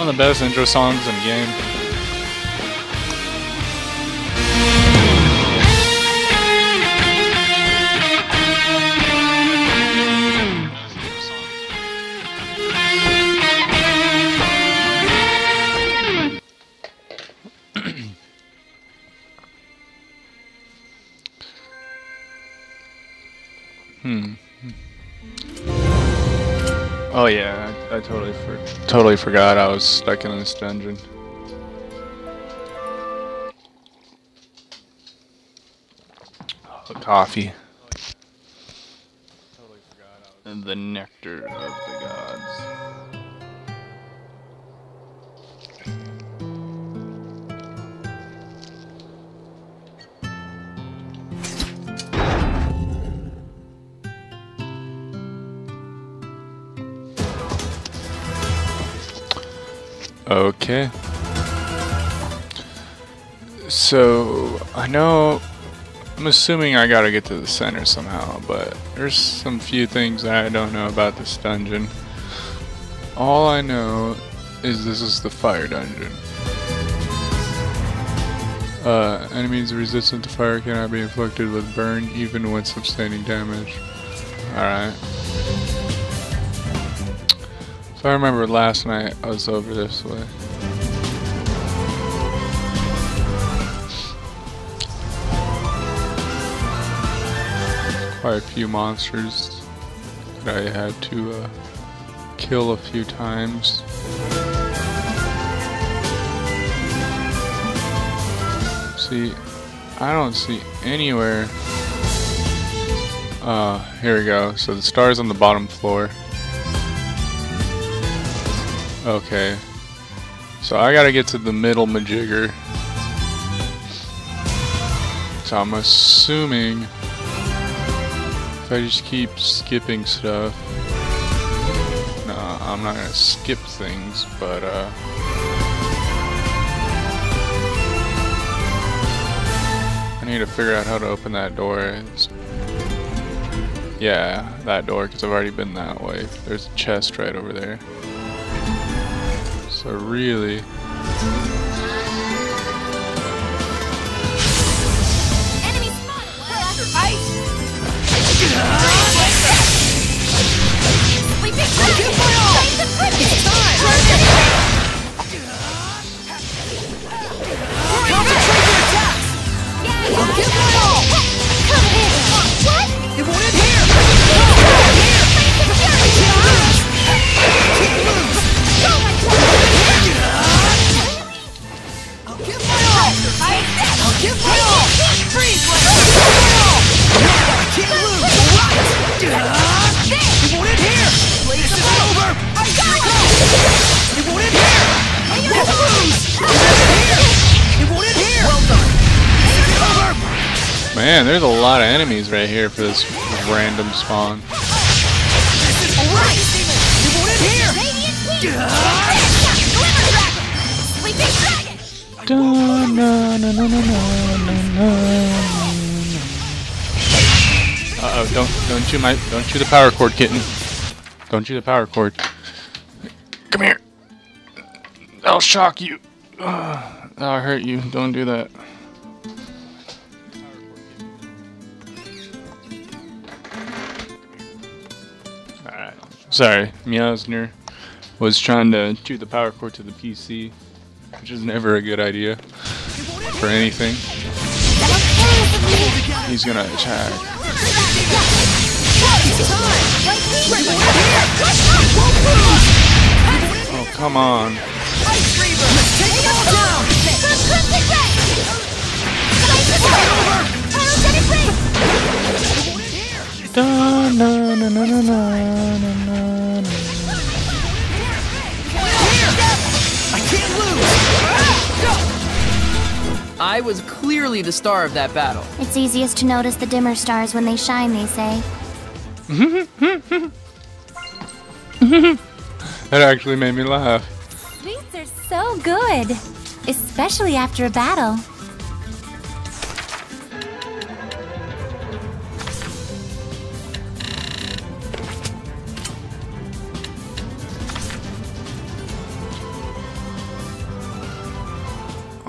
One of the best intro songs in the game. Oh yeah, I totally forgot I was stuck in this dungeon. Oh, coffee. And the nectar of the gods. Okay. So, I'm assuming I gotta get to the center somehow, but there's some few things that I don't know about this dungeon. All I know is this is the fire dungeon. Enemies resistant to fire cannot be inflicted with burn even when sustaining damage. Alright. So I remember last night I was over this way. Quite a few monsters that I had to kill a few times. See, I don't see anywhere. Here we go. So the star's on the bottom floor. Okay, so I gotta get to the middle majigger. So I'm assuming if I just keep skipping stuff. No, I'm not gonna skip things, but I need to figure out how to open that door. Yeah, that door, because I've already been that way. There's a chest right over there. So really, enemy spot. We're under ice. Sleeping dragon. Raise the prison. It's time. Concentrate your attacks. Yeah. I'll give my all. Come in. What? It won't end here. Come here. Can't lose. I'll give my all! I'll give my all! Freeze! I can't lose! It won't end here! This isn't over! I'm going! It won't end here! I won't lose! It won't end here! Well done! This isn't over! man, there's a lot of enemies right here for this random spawn. This is alright! It won't end here! Sleeping dragon! Uh-oh, don't chew the power cord, kitten. Don't chew the power cord. Come here. I'll shock you. I'll hurt you. Don't do that. Alright. Sorry, Meowsner was trying to chew the power cord to the PC, which is never a good idea for anything. He's gonna attack. Oh, come on. I was clearly the star of that battle. It's easiest to notice the dimmer stars when they shine, they say. That actually made me laugh. Sweets are so good, especially after a battle.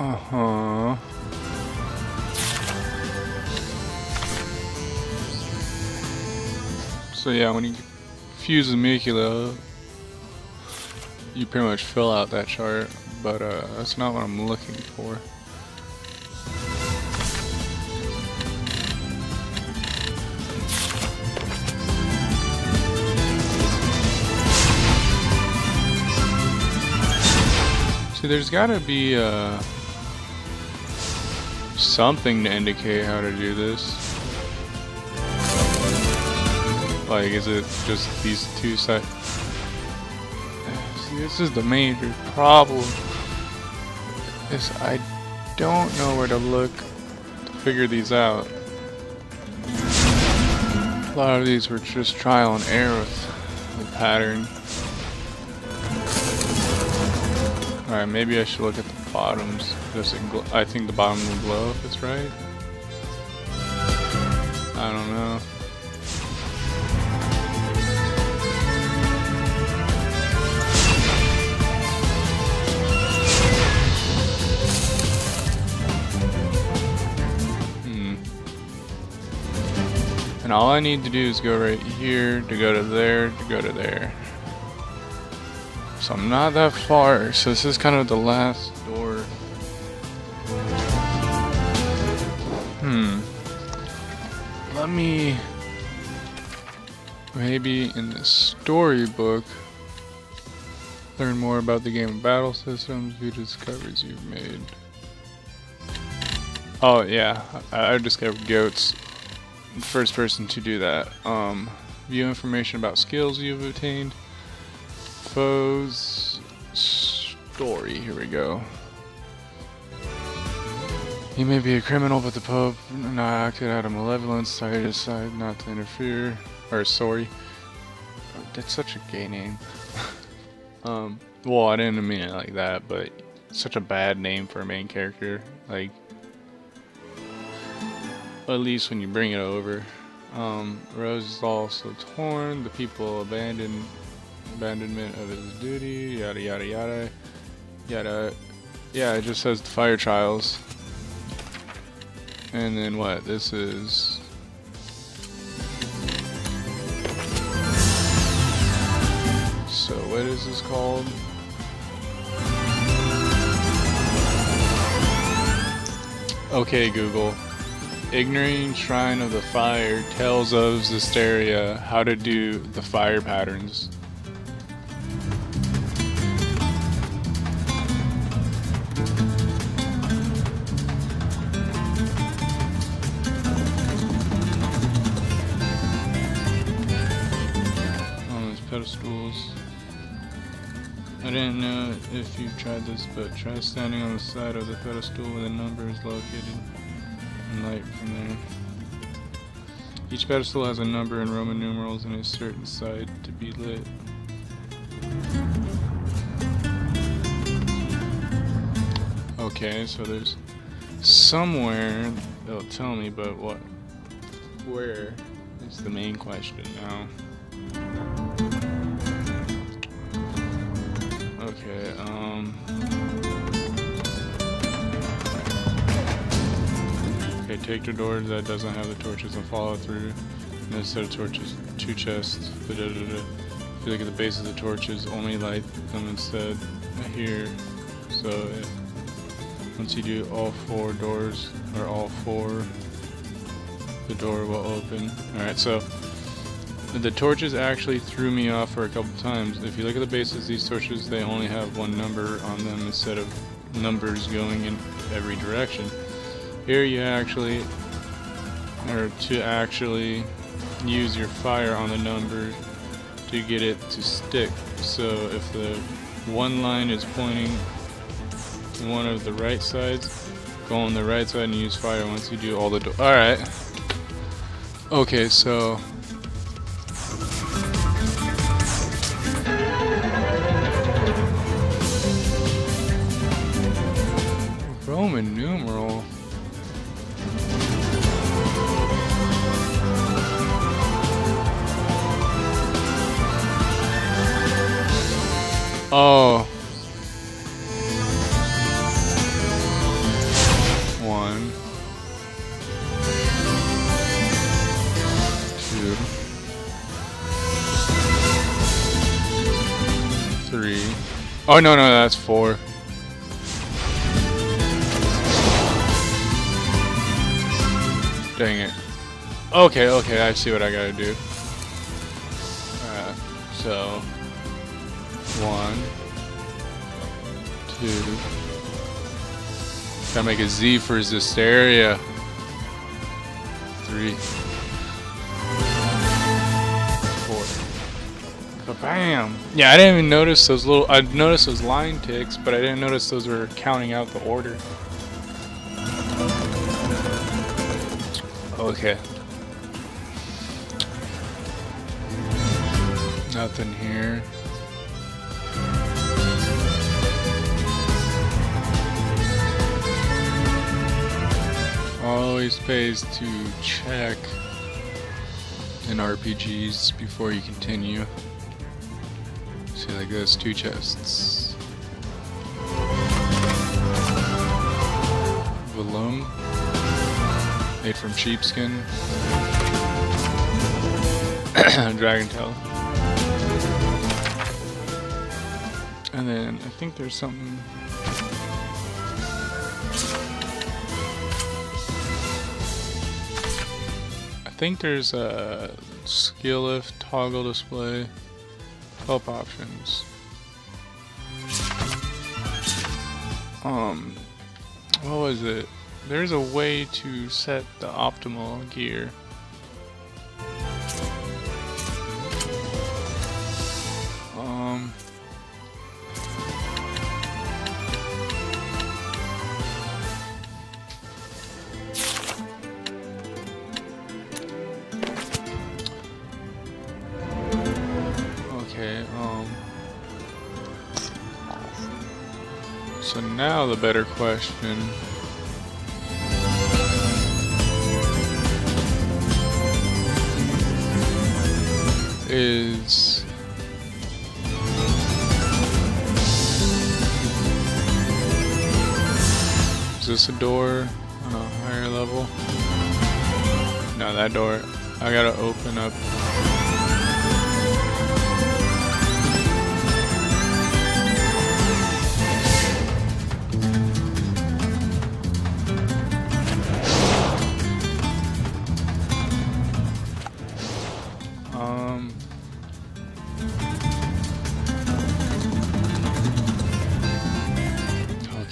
Uh-huh. So yeah, when you fuse the macula, you pretty much fill out that chart, but that's not what I'm looking for. See, there's gotta be something to indicate how to do this. Like, is it just these two sides? See, this is the major problem. Is I don't know where to look to figure these out. A lot of these were just trial and error with the pattern. Alright, maybe I should look at the bottoms. I think the bottom will glow if it's right. I don't know. And all I need to do is go right here, to go to there, to go to there. So I'm not that far, so this is kind of the last door. Let me, maybe in the storybook, learn more about the game and battle systems, view discoveries you've made. Oh yeah, I discovered goats. First person to do that. View information about skills you've obtained. Foes story. Here we go. He may be a criminal, but the Pope not acted out of malevolence, so he decided not to interfere. Or sorry, that's such a gay name. Well, I didn't mean it like that, but it's such a bad name for a main character. Like, at least when you bring it over. Rose is also torn. The people abandonment of his duty. Yada yada yada. Yada. Yeah, it just says the fire trials. And then what? This is. So what is this called? Okay, Google. Ignoring Shrine of the Fire tells of Zestiria how to do the fire patterns. On these pedestals. I didn't know if you've tried this, but try standing on the side of the pedestal where the number is located. Light from there. Each pedestal has a number in Roman numerals and a certain side to be lit. Okay, so there's somewhere they'll tell me, but what? Where is the main question now? Okay, Okay, take the door that doesn't have the torches and follow through. And instead of torches, 2 chests. If you look at the base of the torches, only light them instead here. So once you do all 4 doors, or all 4, the door will open. Alright, so the torches actually threw me off for a couple times. If you look at the bases, these torches, they only have 1 number on them instead of numbers going in every direction. Here you actually, or to actually use your fire on the number to get it to stick. So if the one line is pointing to one of the right sides, go on the right side and use fire once you do all the doors. Alright. Okay, so Roman numeral. Oh. 2, 3. Oh no, that's 4. Dang it. Okay, I see what I gotta do. So 1, 2. Gotta make a Z for zestiria. 3, 4. Bam! Yeah, I didn't even notice those little. I noticed those line ticks, but I didn't notice those were counting out the order. Okay. Nothing here. Always pays to check in RPGs before you continue. See, like this, 2 chests. Veloum, made from sheepskin. Dragon tail. And then I think there's something. I think there's a skill lift, toggle display, help options. What was it? There's a way to set the optimal gear. So now the better question is this a door on a higher level? No, that door I gotta open up.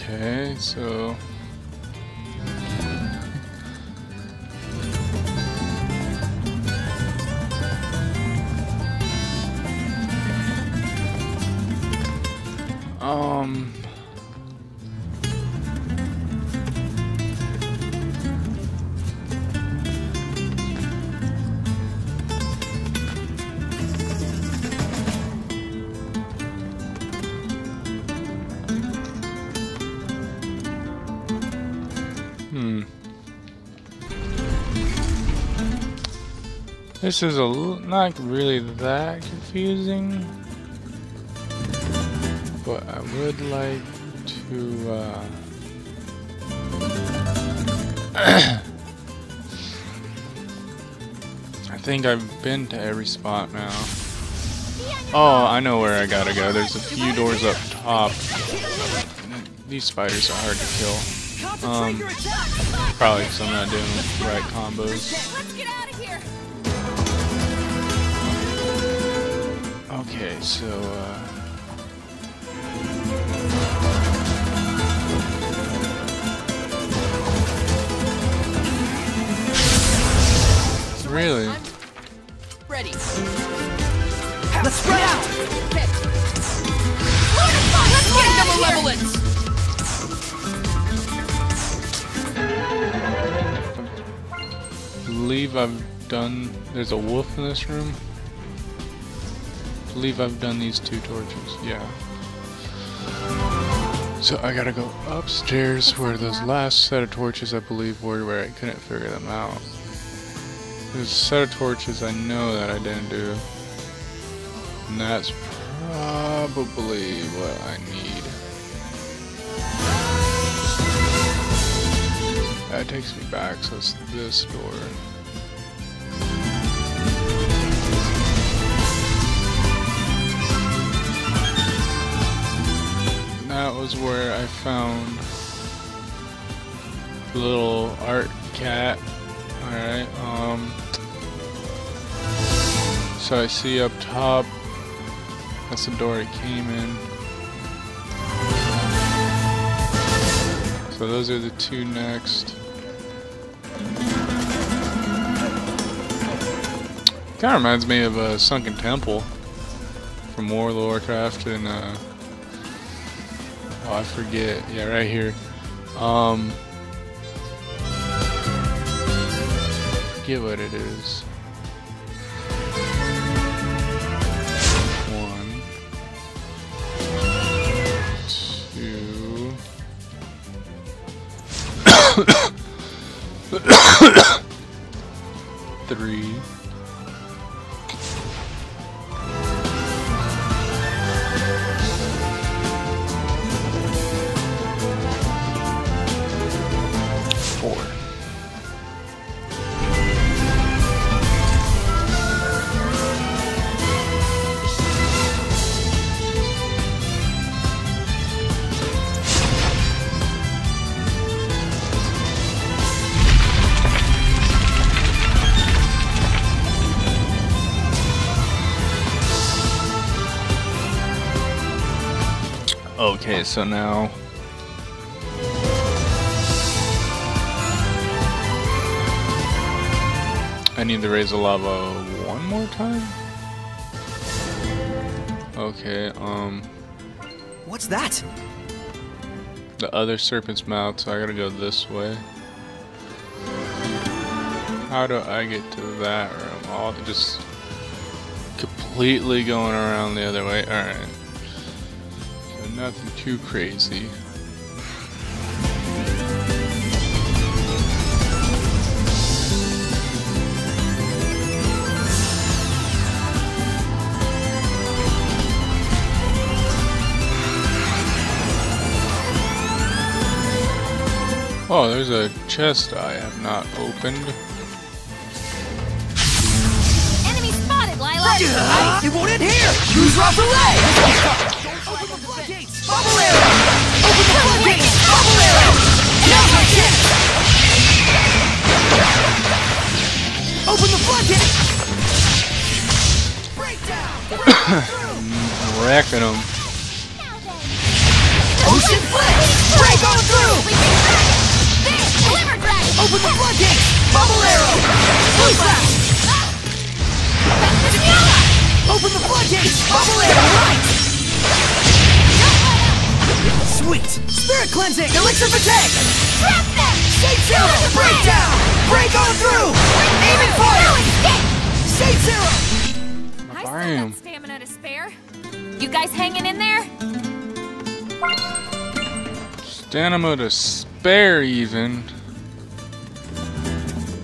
Okay, so this is not really that confusing, but I would like to I think I've been to every spot now. Oh, I know where I gotta go. There's a few doors up top. These spiders are hard to kill. Probably because I'm not doing the right combos. Let's get out of here. Okay, so really? Ready. Let's spread out. Okay. Let's double level it. I believe I've done. There's a wolf in this room. I believe I've done these 2 torches. Yeah. So I gotta go upstairs where those last set of torches I believe were, where I couldn't figure them out. There's a set of torches I know that I didn't do. And that's probably what I need. That takes me back, so it's this door. is where I found the little art cat. Alright, so I see up top, that's the door it came in. So those are the two next. Kinda reminds me of a Sunken Temple from World of Warcraft and oh, I forget. Yeah, right here. Forget what it is. 1, 2, 3. 4. Okay, so now I need to raise the lava one more time? Okay, What's that? the other serpent's mouth, so I gotta go this way. How do I get to that room? Oh, just completely going around the other way. Alright. So nothing too crazy. Oh, there's a chest I have not opened. Enemy spotted, Lila! It won't end here! Use rough delay! Open the floodgates! Bubble arrow! Open the floodgates! Bubble arrow! Now's my chance! Open the floodgates! Breakdown! Wrecking them. Ocean flip! Break on through! Deliver dragon! Open the floodgates! Bubble arrow! Blue flash! Open the floodgates! Bubble arrow! Right! Sweet! Spirit cleansing! Elixir fatigue! Trap them! State zero! Breakdown! Break on through! Aim and fire! State zero! I still Bam. got stamina to spare. You guys hanging in there? Stamina to spare even.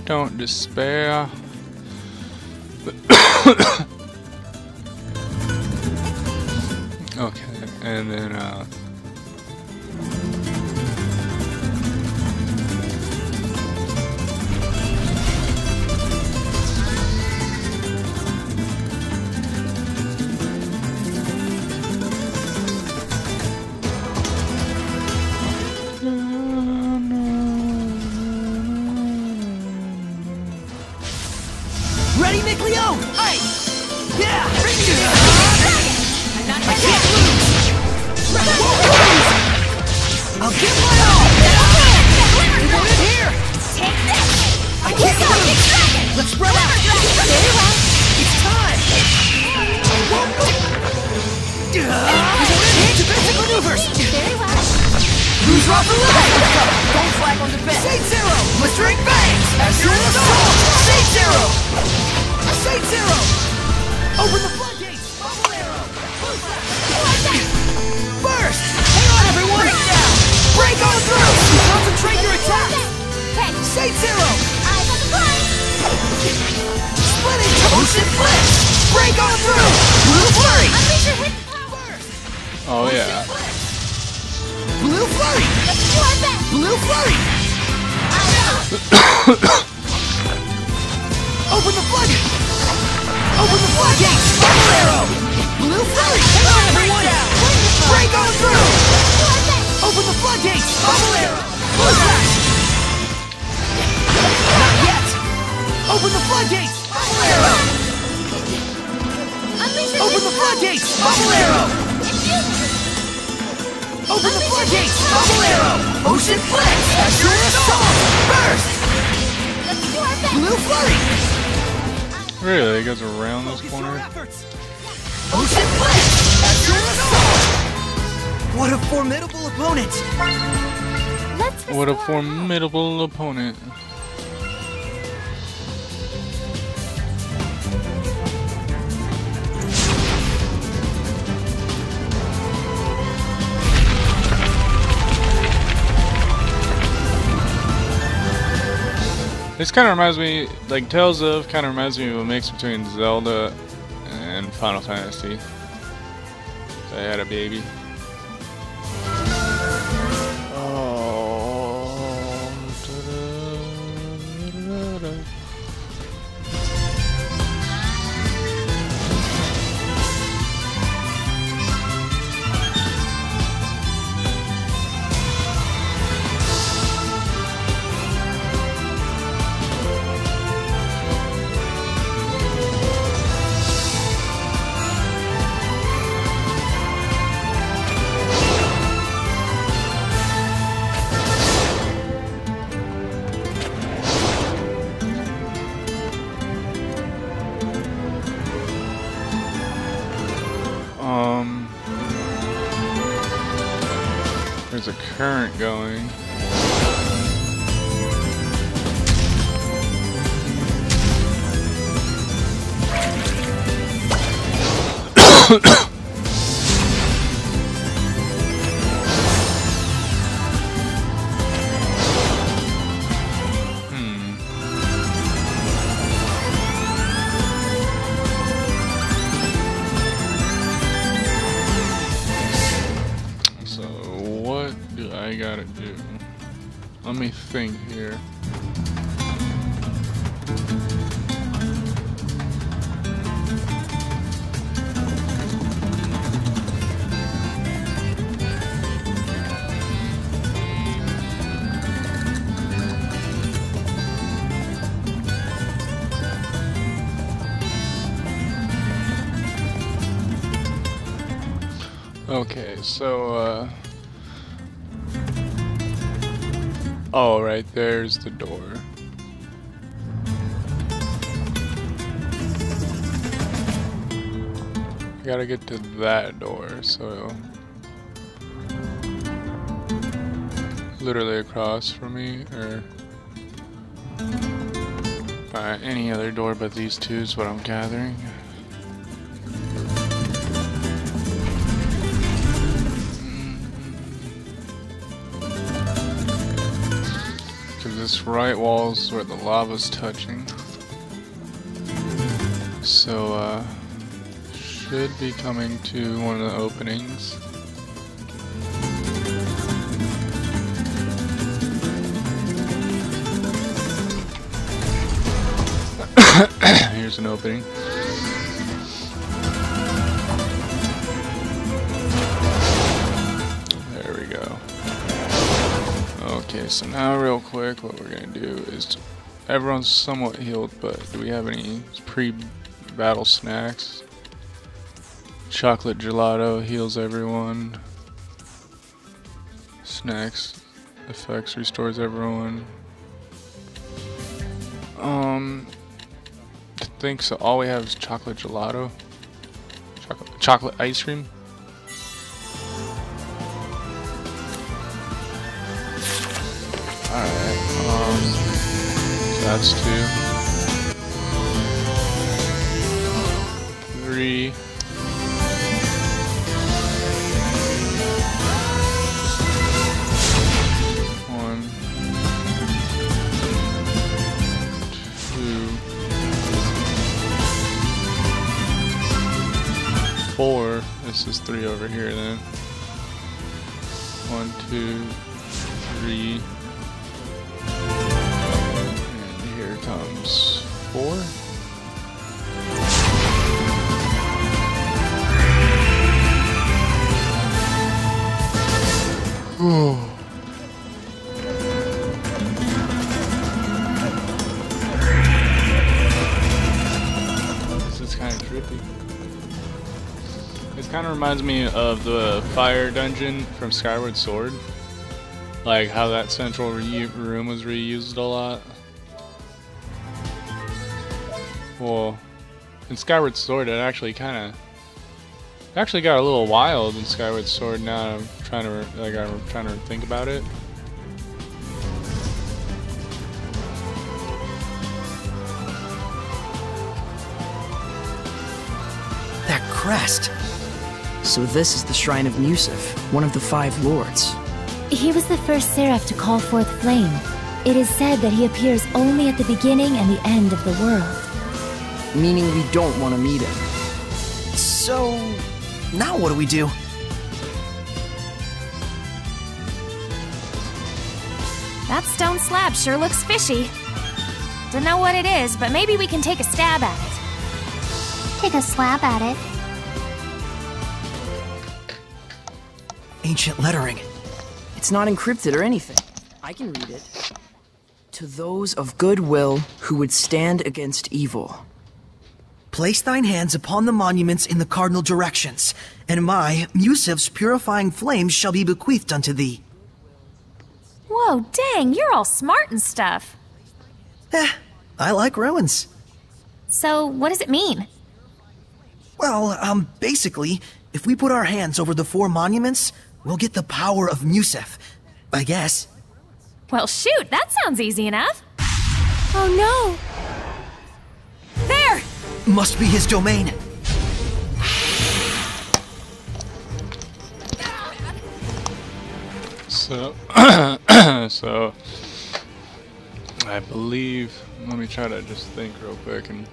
Don't despair. Okay, and then Ready, Nick Leone? Aye! Yeah! Bring me to I'm not I gonna can't lose! Won't lose! I'll give my all! Deliver It won't end here! Take this! I can't lose! Let's spread out! Very well. It's time! I won't lose! It won't end here! Defensive maneuvers! Very well. Lose rock the leg! Don't flag on defense! State zero! Blistering bangs! As soon as all! State zero! State zero! Open the floodgates! Bubble arrow! Burst! Hang on, everyone! Break down! Break on through! Concentrate your attack! Okay. State zero! Eyes on the prize. Splitting ocean flip! Break on through! Blue flurry! Unleash your hidden power. Burst! oh yeah. Blue flurry! Let's do our best. Blue flurry! Open the floodgates! Open the floodgates! Bubble arrow! Blue flurry! Hang on, everyone! Break on through! Let's do our best. Bubble arrow! Bullseye! Not yet! Open the floodgates! Bubble arrow! Open the floodgates! Bubble arrow! Open the floodgates! Bubble arrow! Ocean flex! Azure assault! Burst! Blue flurry! Really? It goes around this Focus your corner? efforts! Ocean flex! Azure assault! What a formidable opponent! Let's What a restore- formidable opponent. This kind of reminds me, like Tales of, kind of reminds me of a mix between Zelda and Final Fantasy. They had a baby. There's a current going. So what do I gotta do? Let me think here. Okay, so oh, right there's the door. I gotta get to that door, so literally across from me, or any other door but these two is what I'm gathering. This right wall is where the lava's touching, so should be coming to one of the openings. Here's an opening. There we go. Okay, so now real quick what we're gonna do is, everyone's somewhat healed, but do we have any pre-battle snacks? Chocolate gelato heals everyone. Snacks effects restores everyone. I think so. All we have is chocolate gelato. Chocolate ice cream. Alright, so that's 2. 3. 1. 2. 4. This is 3 over here then. 1, 2, 3. Comes 4. trippy. It kind of reminds me of the fire dungeon from Skyward Sword. Like how that central room was reused a lot. Well, in Skyward Sword, it actually got a little wild in Skyward Sword. Now I'm trying to think about it. That crest. So this is the Shrine of Musif, one of the 5 lords. He was the first seraph to call forth flame. It is said that he appears only at the beginning and the end of the world. Meaning we don't want to meet him. So, now what do? That stone slab sure looks fishy. Don't know what it is, but maybe we can take a stab at it. Take a slab at it. Ancient lettering. It's not encrypted or anything. I can read it. To those of good will who would stand against evil. Place thine hands upon the monuments in the cardinal directions, and my, Musif's purifying flames shall be bequeathed unto thee. Whoa, dang, you're all smart and stuff. I like ruins. So, what does it mean? Well, basically, if we put our hands over the 4 monuments, we'll get the power of Musif, I guess. Well, shoot, that sounds easy enough. Oh no! There! Must be his domain. So, so I believe. Let me try to just think real quick, and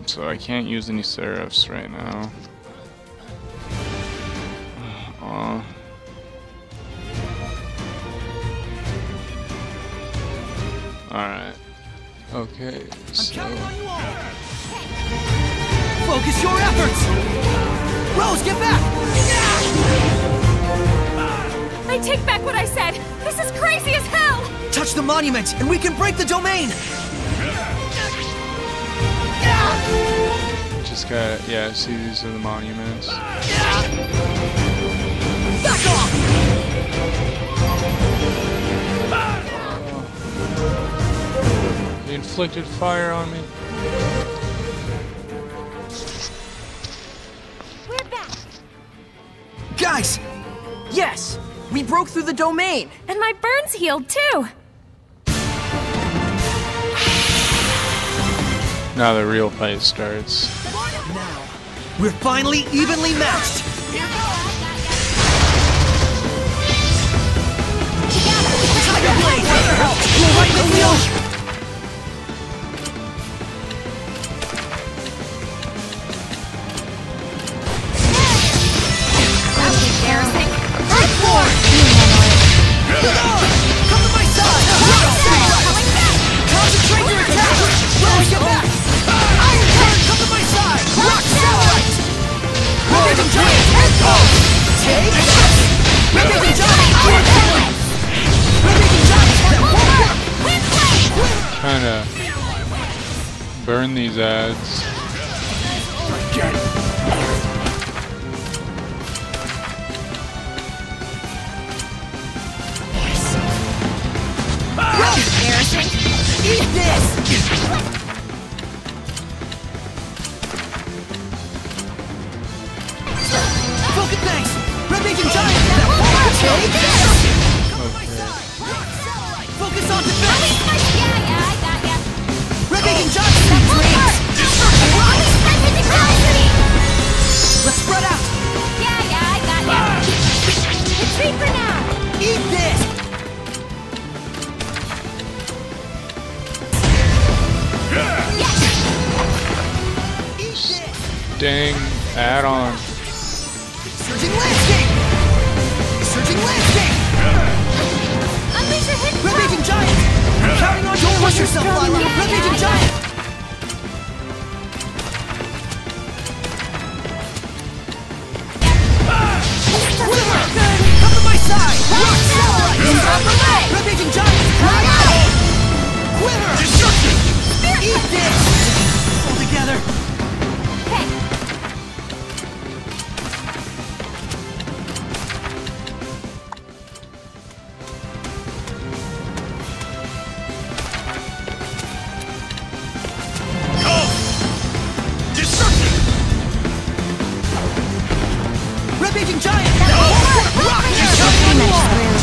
so I can't use any seraphs right now. All right. Okay. So. Focus your efforts! Rose, get back! I take back what I said! This is crazy as hell! Touch the monument, and we can break the domain! Just gotta, yeah, see, these are the monuments. Back off! He inflicted fire on me. We're back! Guys! Yes! We broke through the domain! And my burns healed too! Now the real fight starts. Now, we're finally evenly matched! Tiger Blade! You'll right the wheel! Embarrassing. Come to my side! Concentrate your attack! Rose, get back! Iron Heart, come to my side! Rock Satellite! Red Giant Headphones! Take this! Red Giant Iron Head! Red Giant Head! Trying to burn these ads. Embarrassing. Eat this! Focus, thanks! Red Giant! Take this! Focus on defense! Yeah, I got ya. Red Giant! Let's spread out! Yeah, I got ya. Retreat for now. Eat this! Eat this! Dang add-on. Surging landscape! Surging landscape! Unleash your hit Red Giant! I'm counting on you to push yourself, Lila! Red Giant! Quiver! Come to my side! Rock Satellite! Red Giant! Quiver! Eat this! All together! Rampaging Giant! Rock Pretty much screwed.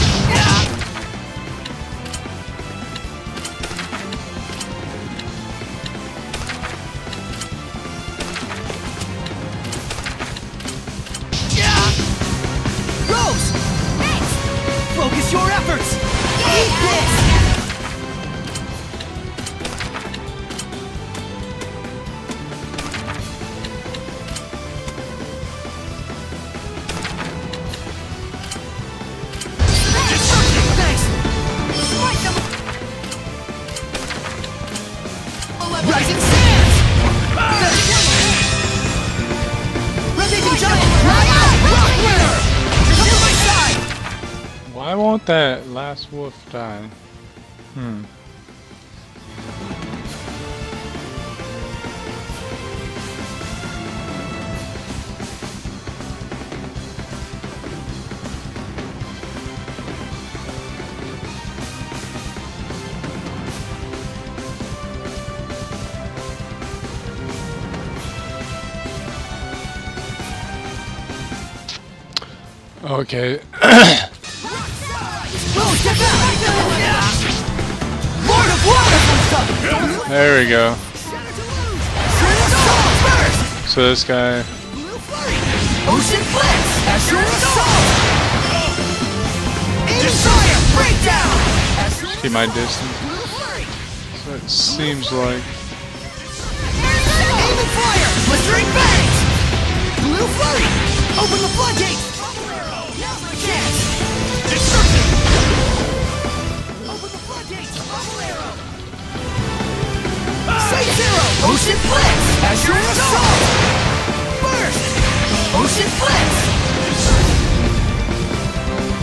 Rose! Focus your efforts! Eat this! Thanks! Rising Sands! Rampaging Giant! Rock Winner! Come to my side! Why won't that last wolf die? Okay. Rose, get back! Lord of Water! There we go. First! So this guy. Blue Flurry! Ocean Blitz! Azure Assault! Aim Fire! Breakdown! Keep my distance. Blue Flurry! So it seems like. Aim and Fire! Blistering Bangs! Blue Flurry! Open the floodgates! Now's my chance! Destruction! Open the floodgates! Bubble Arrow! Sight Zero! Ocean Blitz! Azure Assault! Burst! Ocean Blitz!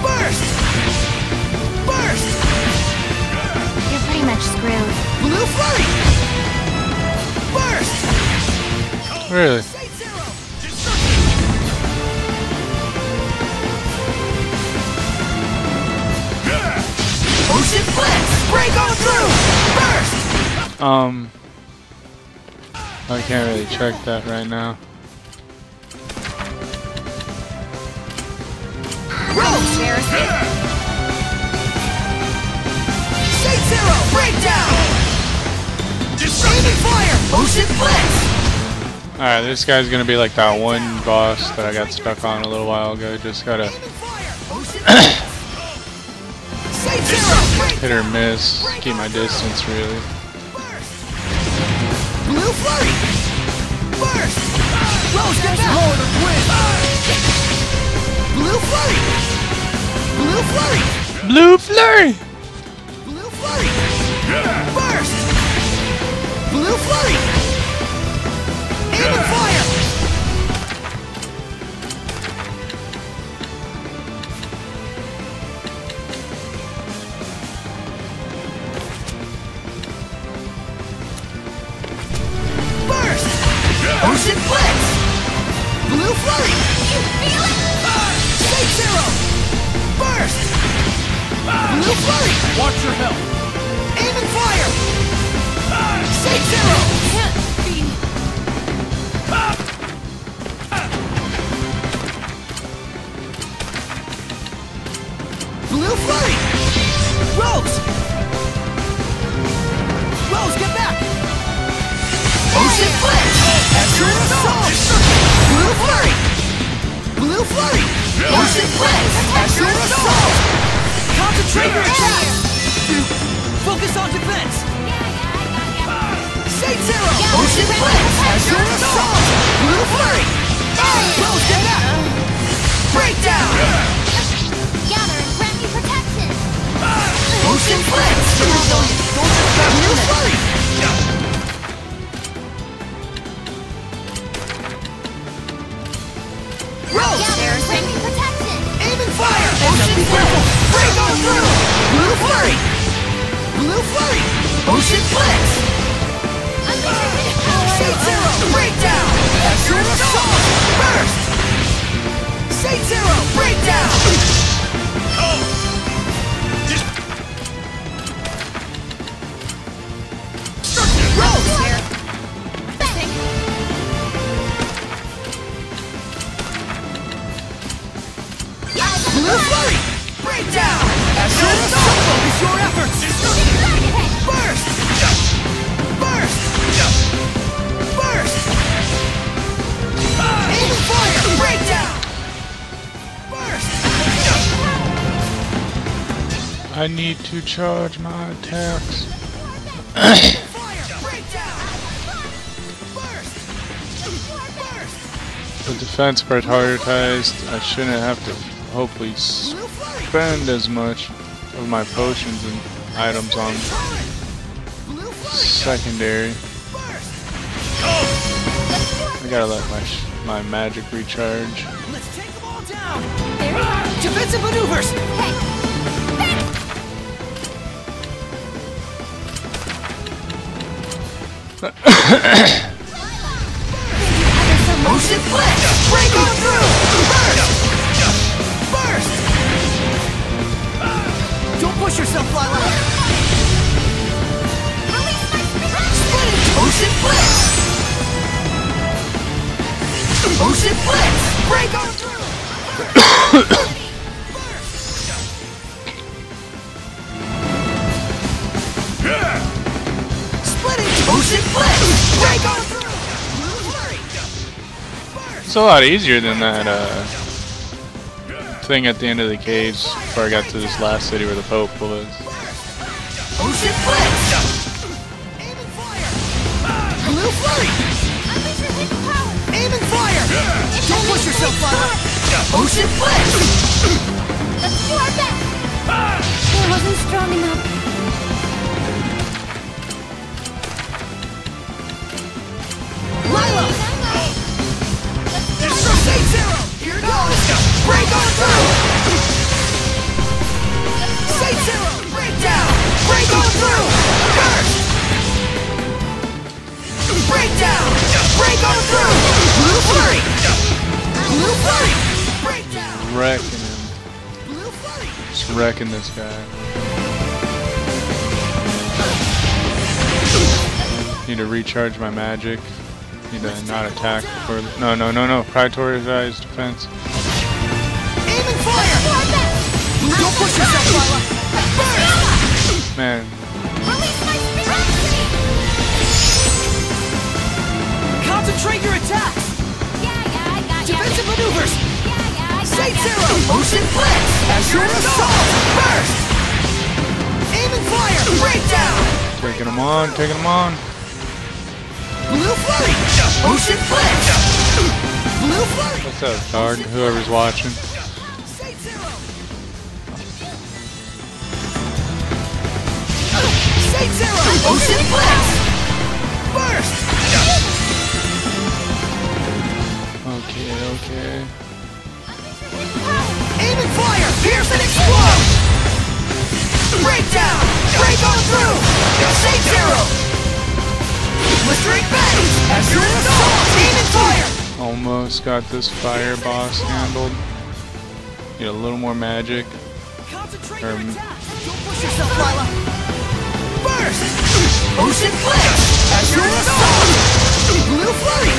Burst! Burst! You're pretty much screwed. Blue Flurry! Burst! Really? Sight Zero! Ocean Blitz! Break on through! Burst! I can't really check that right now. Rose! Sight Zero! Breakdown! Aiming Fire! Ocean Blitz! Alright, this guy's gonna be like that one boss that I got stuck on a little while ago. Just gotta Aiming Fire! Ocean Blitz! Sight Zero! hit or miss. Keep my distance, really. Burst! Blue Flurry! Burst! Rose, get back! Lord of Wind! Blue Flurry! Blue Flurry! Blue Flurry! Blue Flurry! Burst! Blue Flurry! Aim and Fire! Burst! Ocean Blitz! Blue Flurry! You feel it? Sight Zero! Burst! Blue Flurry! Watch your health. Aim and Fire! Sight Zero! Can't be. Blue Flurry! Rose! Rose, get back! Ocean Blitz! Azure Assault! Blue Flurry! Blue Flurry! Ocean Blitz! Azure Assault! Concentrate your attacks! Focus on defense! Sight Zero! Ocean Blitz! Azure Assault! Blue Flurry! Rose, get back! Breakdown! Gather and grant me protection. Ocean Blitz! Blue Flurry! Rose! Gather and grant me protection. Aim and Fire! Ocean Blitz! Break on through! Blue Flurry! Blue Flurry! Ocean Blitz! Sight Zero! Breakdown! Azure Assault! Burst! Sight Zero! Breakdown! Rose! I need to charge my attacks. The defense prioritized. I shouldn't have to hopefully spend as much of my potions and items on secondary. I gotta let my magic recharge. Let's take them all down. There we are. Defensive maneuvers. Motion flick! Break on through! Burst! Burst! Don't push yourself, Lila! Split! Motion flick! Motion flick! Break on through! Splitting! Motion flick! Break on through! It's a lot easier than that thing at the end of the caves before I got to this last city where the Pope was. Ocean flips! Aim and fire! Blue flurry! Aim and fire! Don't push yourself, Lila! Ocean flips! Let's do our best! It wasn't strong enough. Lila! Say zero! Here it goes! Break on through! Say zero! Break down! Break on through! Burst! Break down! Break on through! Blue flurry! Blue flurry! Break down! Wrecking him. Blue flurry! Just wrecking this guy. Need to recharge my magic. Need to not attack before. No. Prioritized defense. Aim and fire! Don't push yourself, Lila! Burst! Man, Concentrate your attacks! Yeah, I got you. Defensive maneuvers! Yeah, I got Say you. zero! Motion flex! As your assault! Burst! Aim and fire! Break down! taking him on, taking him on. Blue flurry! Ocean flex! Blue flurry! What's up, dog? Whoever's watching. Say zero! Say zero! Ocean flex! Burst! Okay. Aim and fire! Pierce and explode! Break down! Break on through! Say zero! Blistering bangs! As your assault! Aim and fire! Almost got this fire boss handled. Need a little more magic. Concentrate your attack! Don't push yourself, Lila! Burst! Ocean flex! As your assault! Blue flurry!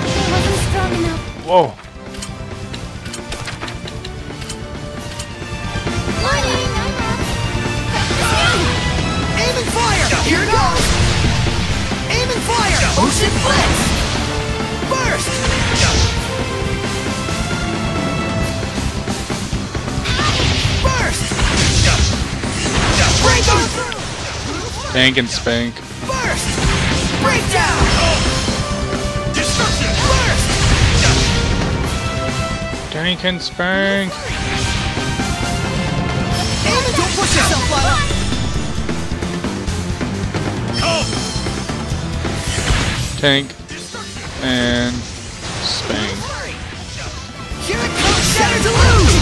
It wasn't strong enough. Whoa! Aim and fire! Here it goes! Aim and fire! Ocean flex! Burst! Burst! Break on through! Tank and spank. Burst! Break down! Destruction! Burst! Tank and spank. Aim and don't push yourself, Lila! Tank and spank. Here it comes! Shatter deluge!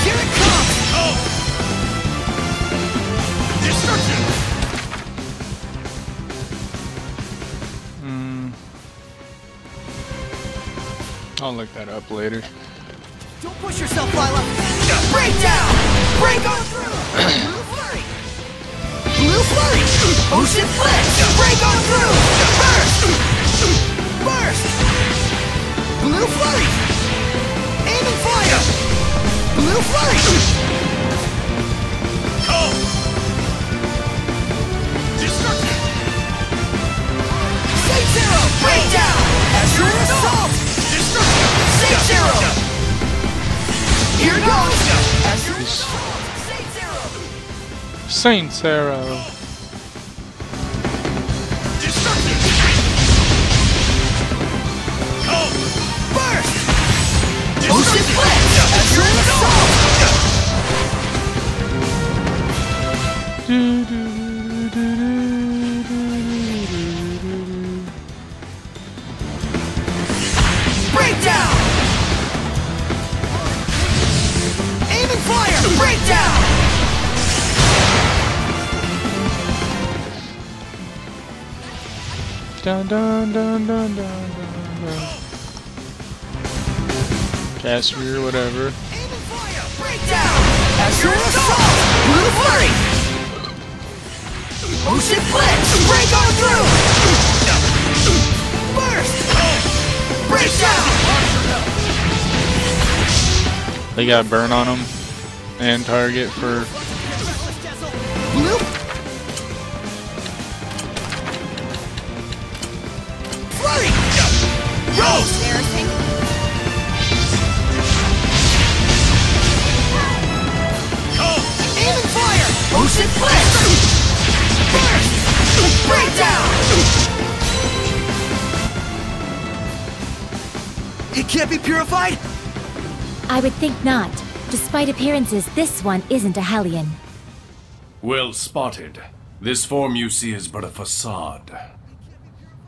Here it comes! Destruction! I'll look that up later. Don't push yourself, Lila! Break down! Break on through! Blue flurry! Blue flurry! Ocean flex! Break on through! Burst! Burst! Blue flurry! Aim and fire! Blue flurry! Destruction! Say zero! Break down! As your assault! Destruction! Say zero! Here it goes! As your Saint Arrow. Ocean Blitz! Azure Assault! Breakdown! Aim and fire! Breakdown! Dun dun dun dun dun dun dun. Casper, whatever. Aim and fire! Breakdown! Azure Assault! Blue Flurry! Ocean Blitz! Break on through! Burst! Breakdown! They got burn on them and target for. Blue! Flurry! Rose! Embarrassing. Aim and fire! Ocean Blitz! Burst! Breakdown! It can't be purified? I would think not. Despite appearances, this one isn't a Hellion. Well spotted. This form you see is but a facade.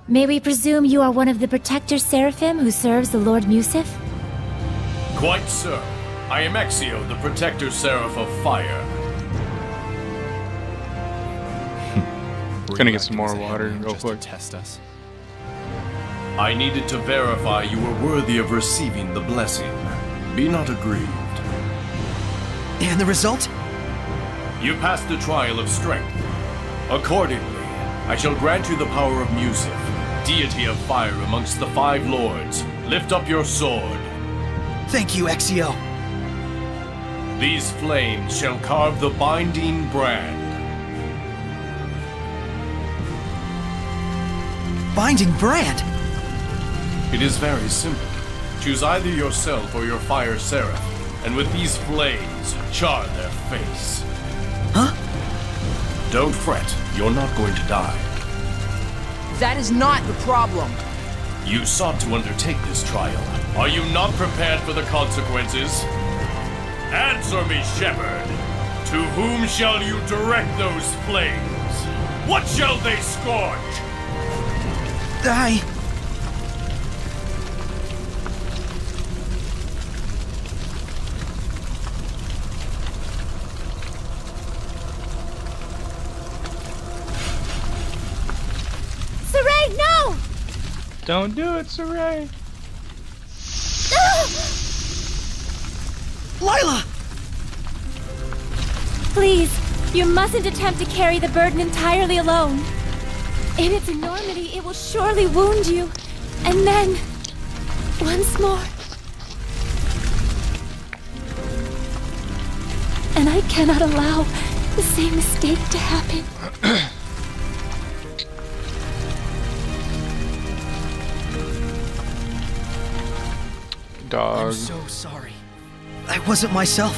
May we presume you are one of the Protector Seraphim who serves the Lord Musif? Quite so. I am Exio, the Protector Seraph of Fire. Gonna get some more water real quick. Test us. I needed to verify you were worthy of receiving the blessing. Be not aggrieved. And the result? You passed the trial of strength. Accordingly, I shall grant you the power of Musif, deity of fire amongst the 5 lords. Lift up your sword. Thank you, Exio. These flames shall carve the binding brand. Binding brand? It is very simple. Choose either yourself or your fire seraph, and with these flames, char their face. Huh? Don't fret, you're not going to die. That is not the problem. You sought to undertake this trial. Are you not prepared for the consequences? Answer me, Shepherd. To whom shall you direct those flames? What shall they scorch? Saray, no! Don't do it, Saray. Lila! Please, you mustn't attempt to carry the burden entirely alone. In its enormity, it will surely wound you. And then, once more. And I cannot allow the same mistake to happen. Dog. I'm so sorry. I wasn't myself.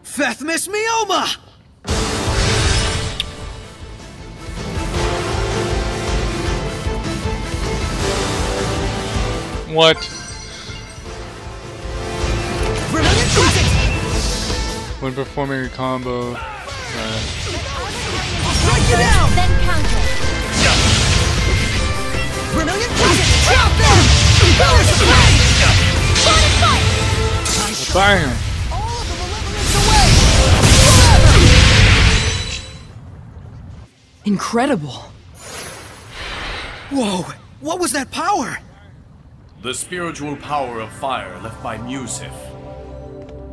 Fethmis Mioma! What? Brilliant Crescent! When performing a combo. Strike you down! Then counter. Brilliant Crescent! Drop them! Colors of Pain! Bam! All of the malevolence away! Forever! Incredible. Whoa! What was that power? The spiritual power of fire left by Musif.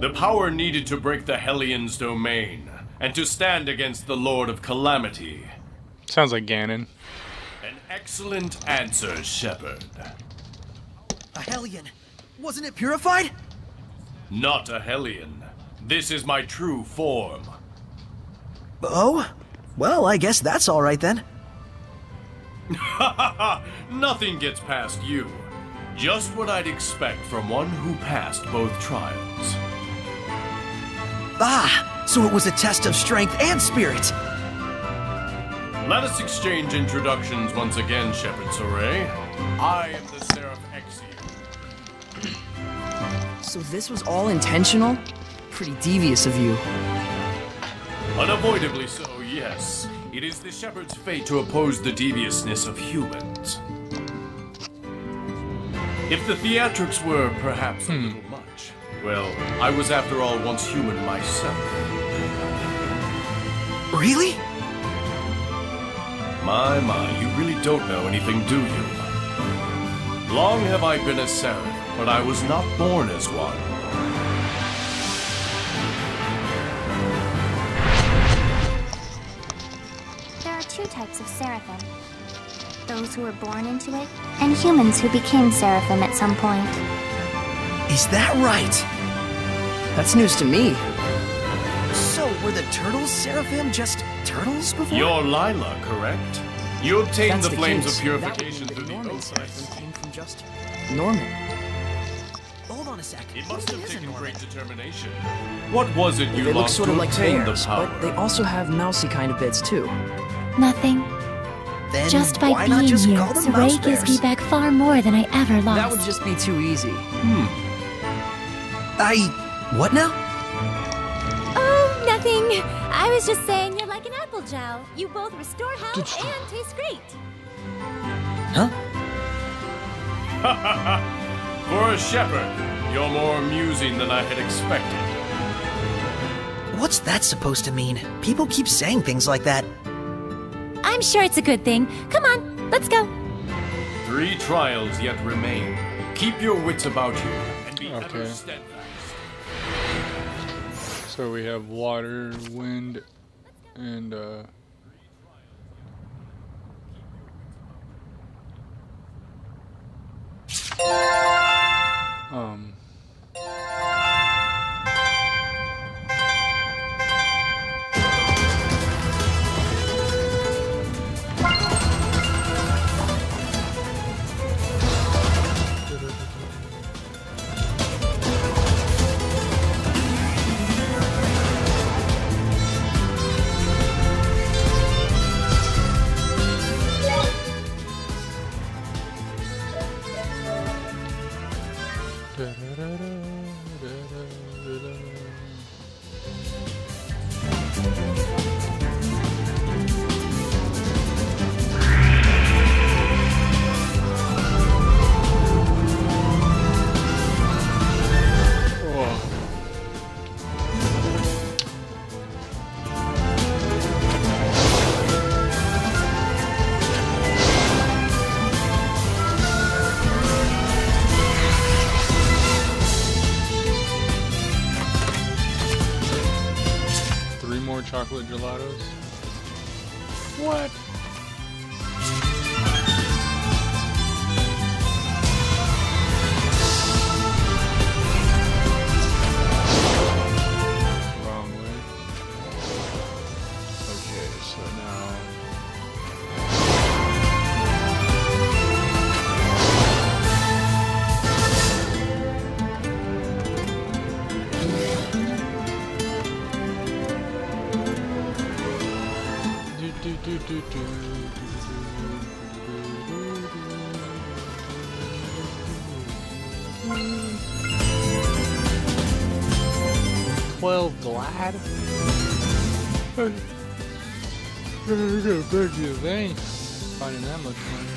The power needed to break the Hellion's domain, and to stand against the Lord of Calamity. Sounds like Ganon. An excellent answer, Shepherd. A Hellion. Wasn't it purified? Not a Hellion. This is my true form. Oh? Well, I guess that's alright then. Nothing gets past you. Just what I'd expect from one who passed both trials. Ah, so it was a test of strength and spirit. Let us exchange introductions once again, Shepherd Soray. I am the Seraph Exio. So this was all intentional? Pretty devious of you. Unavoidably so, yes. It is the Shepherd's fate to oppose the deviousness of humans. If the theatrics were perhaps a little much, well, I was after all once human myself. Really? My, you really don't know anything, do you? Long have I been a seraph, but I was not born as one. There are two types of seraphim. Those who were born into it, and humans who became seraphim at some point. Is that right? That's news to me. So, were the turtles seraphim just turtles before? You're Lila, correct? You obtained That's the flames case. of purification That would through mean the Norman Oaths. seraphim came from just Norman. Hold on a sec. It must have Who is a taken Norman? great determination. What was it you They look lost sort to of like obtain bears, the power? but they also have mousy kind of bits too. Nothing. Then Just by why not being just here, call them mouse Saray gives me bears? back far more than I ever lost. That would just be too easy. What now? Oh, nothing. I was just saying you're like an apple gel. You both restore health and taste great. Huh? For a shepherd, you're more amusing than I had expected. What's that supposed to mean? People keep saying things like that. I'm sure it's a good thing. Come on, let's go. 3 trials yet remain. Keep your wits about you, and be ever Okay. steadfast. So we have water, wind, and chocolate gelatos. What? Wrong way. Okay, so now. Do. 12 glad? I'm gonna break your vein finding that much money.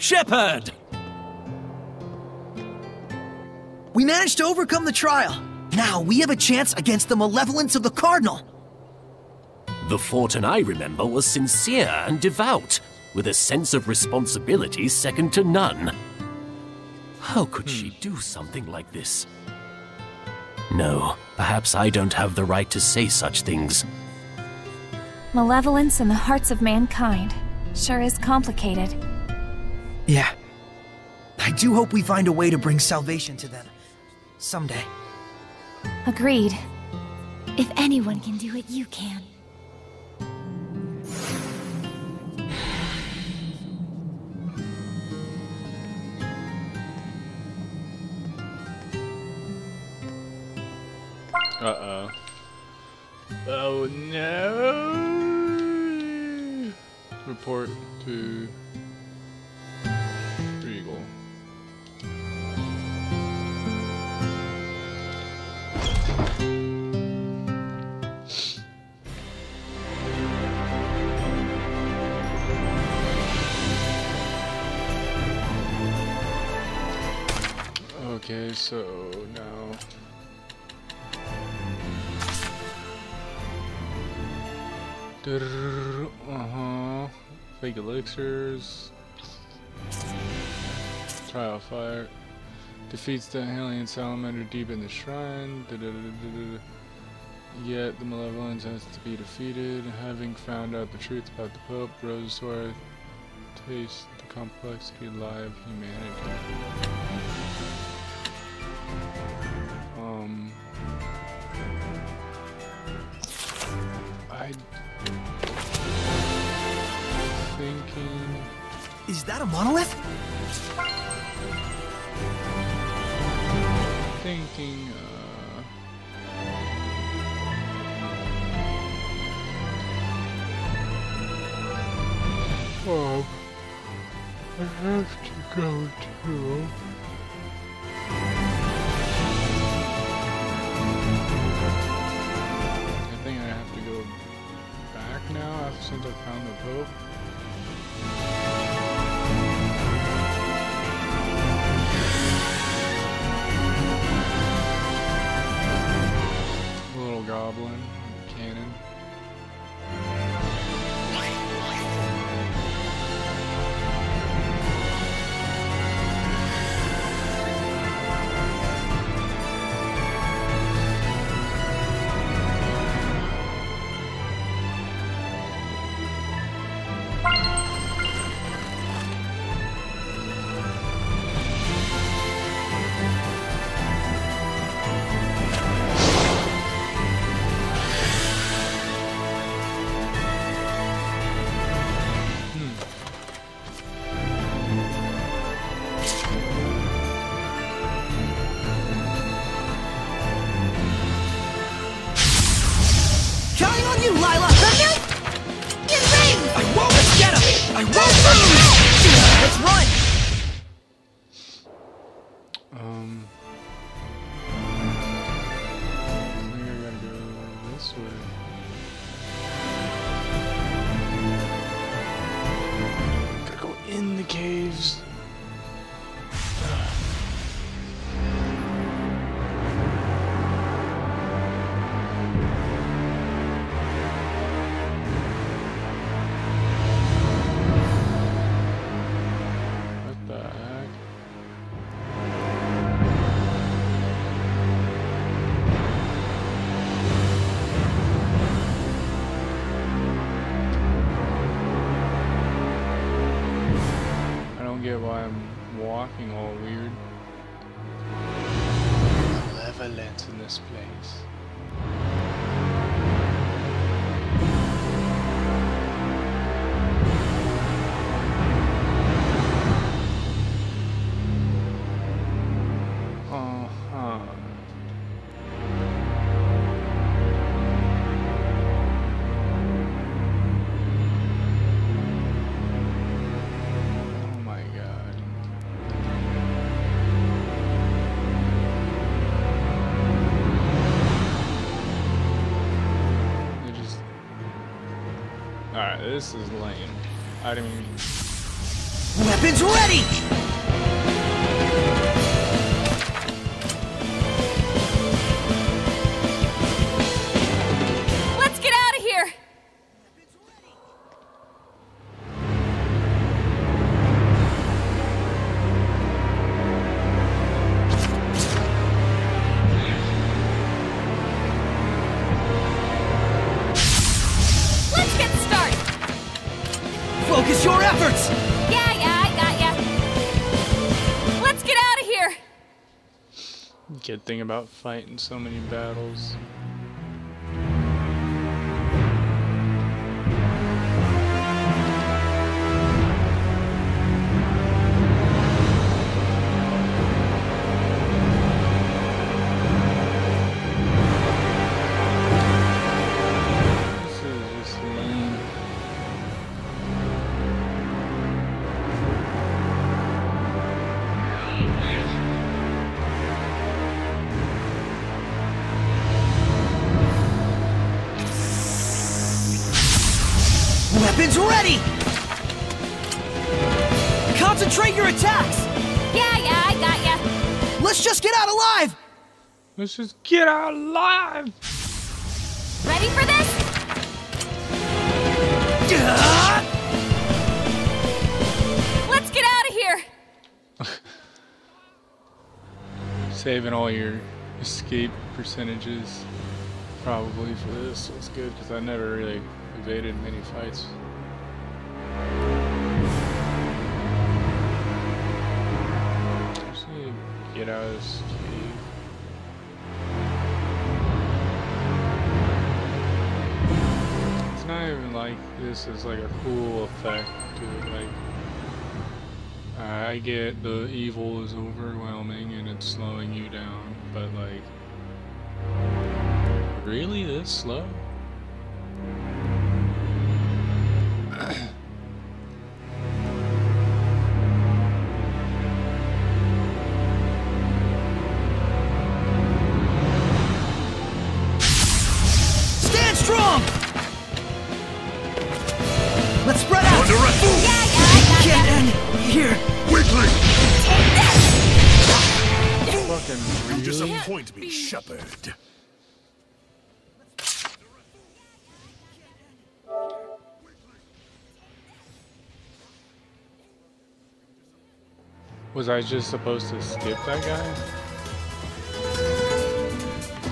Shepard! We managed to overcome the trial. Now we have a chance against the malevolence of the Cardinal. The Fortin I remember was sincere and devout, with a sense of responsibility second to none. How could she do something like this? No, perhaps I don't have the right to say such things. Malevolence in the hearts of mankind sure is complicated. Yeah. I do hope we find a way to bring salvation to them. Someday. Agreed. If anyone can do it, you can. Uh-oh. Oh no! Report to Regal. Okay, so now fake elixirs. Trial fire. Defeats the alien salamander deep in the shrine. Yet the malevolence has to be defeated. Having found out the truth about the Pope, Rosesworth tastes the complexity of live humanity. Thinking. Is that a monolith? Thinking. Oh, I have to go too. I think I have to go back now since I found the Pope. Little goblin cannon. Counting on you, Lila! I won't get him! I won't lose! Let's run! I think I gotta go this way. Gotta go in the caves. What the heck? I don't get why I'm walking all weird. Malevolence in this place. Oh my god. They just... Alright, this is lame. I didn't even... Weapons ready! Let's get out of here! Let's get started! Focus your efforts! Yeah, I got ya. Let's get out of here! Good thing about fighting so many battles. This is just lame. Weapons ready! Concentrate your attacks! Yeah, I got ya. Let's just get out alive! Let's just get out alive! Ready for this? Let's get out of here! Saving all your escape percentages probably for this, so it's good because I never really evaded many fights. Actually, get out of this cave. It's not even like this is like a cool effect to it. Like, I get the evil is overwhelming and it's slowing you down, but like, really this slow? Stand strong! Let's spread out! Under assault! Yeah, I got Can't ya. end here! Quickly! Fucking You really? disappoint me, Shepard. Was I just supposed to skip that guy?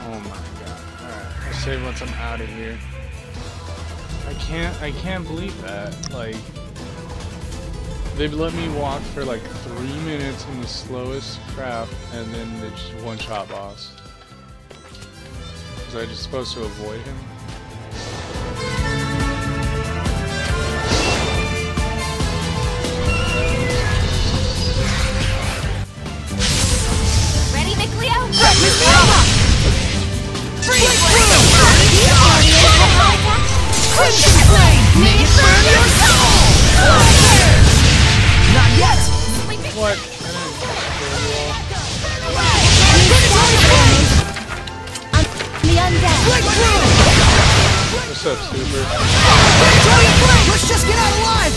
Oh my god. Alright, I'll save once I'm out of here. I can't believe that. Like, they've let me walk for like 3 minutes in the slowest crap and then they just one-shot boss. Was I just supposed to avoid him? Ready, Nickleo? Crimson Flame! May it burn your soul! Not yet! What? The undead. Breakthrough! What's up, Super? Brilliant Flame! Let's just get out alive!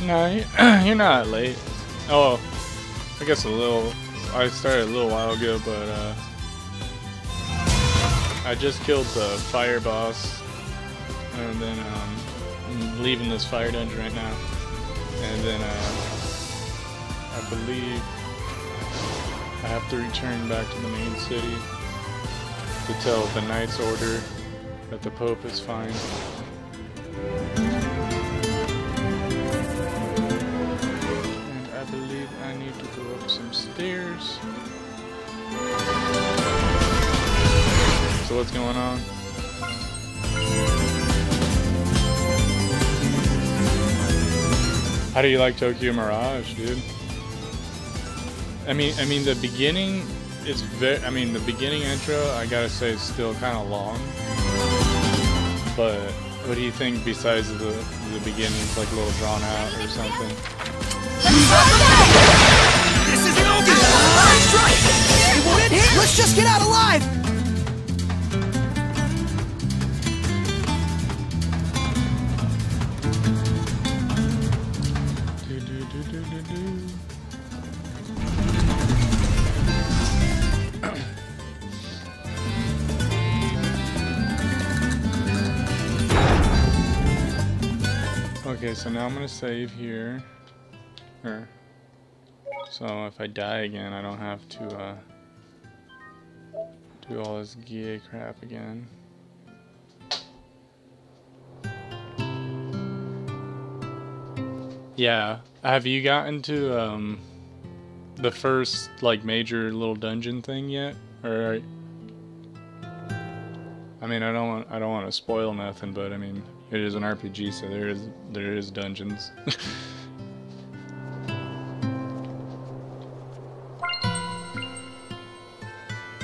No, you're not late. Oh, I guess a little. I started a little while ago, but I just killed the fire boss, and then I'm leaving this fire dungeon right now, and then I believe I have to return back to the main city to tell the Knights Order that the Pope is fine. And I believe I need to go up some stairs. So what's going on? How do you like Tokyo Mirage, dude? I mean the beginning is the beginning intro, I gotta say, is still kind of long. But what do you think besides the beginning? It's like a little drawn out or something. This isn't over! It won't end here! Let's just get out alive! Okay, so now I'm gonna save here. So if I die again, I don't have to do all this GA crap again. Yeah, have you gotten to the first like major little dungeon thing yet? Or I mean, I don't want to spoil nothing, but I mean, it is an RPG, so there is dungeons.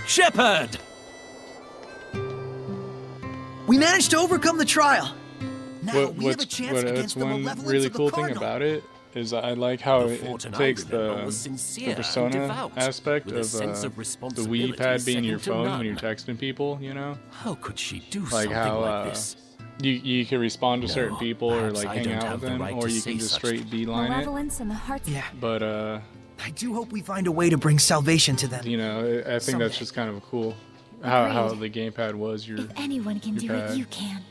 Shepard! We managed to overcome the trial. Now we have a chance against the one malevolence really of the cool thing Cardinal. about it is I like how The it Fortune I takes remember the was sincere and persona devout, aspect with a of sense of the responsibility Wii pad being your second to phone when you're none. texting people, you know? How could she do Like something how like this? you can respond to certain No, people or perhaps like I hang don't out have with the them, right or to you say can just such straight beeline it. Malevolence in the hearts. Yeah, But I do hope we find a way to bring salvation to them. you know, I think Someday. that's just kind of cool. How Agreed. the gamepad was your. If anyone can do your it, pad. you can.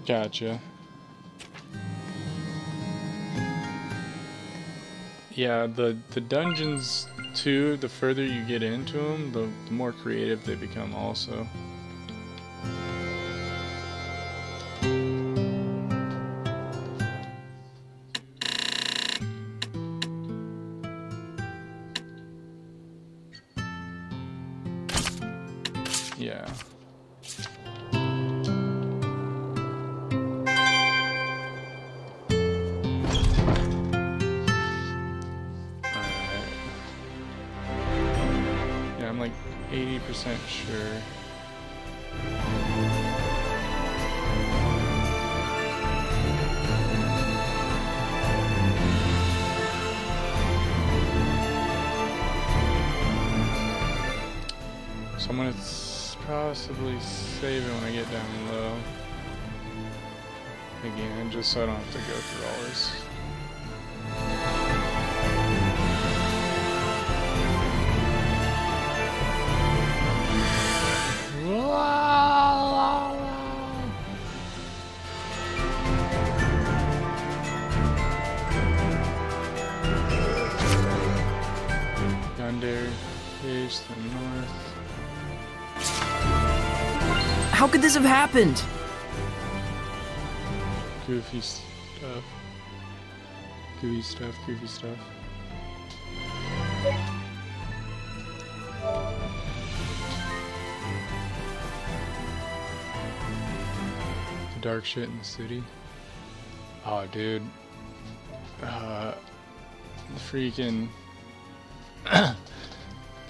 Gotcha. Yeah, the dungeons too, the further you get into them, the more creative they become also. Yeah. Yeah, I'm like 80% sure. So I'm gonna possibly save it when I get down low. Again, just so I don't have to go through all this. Yonder is the north. How could this have happened? Goofy stuff. Goofy stuff, goofy stuff. The dark shit in the city. Oh, dude. Freaking.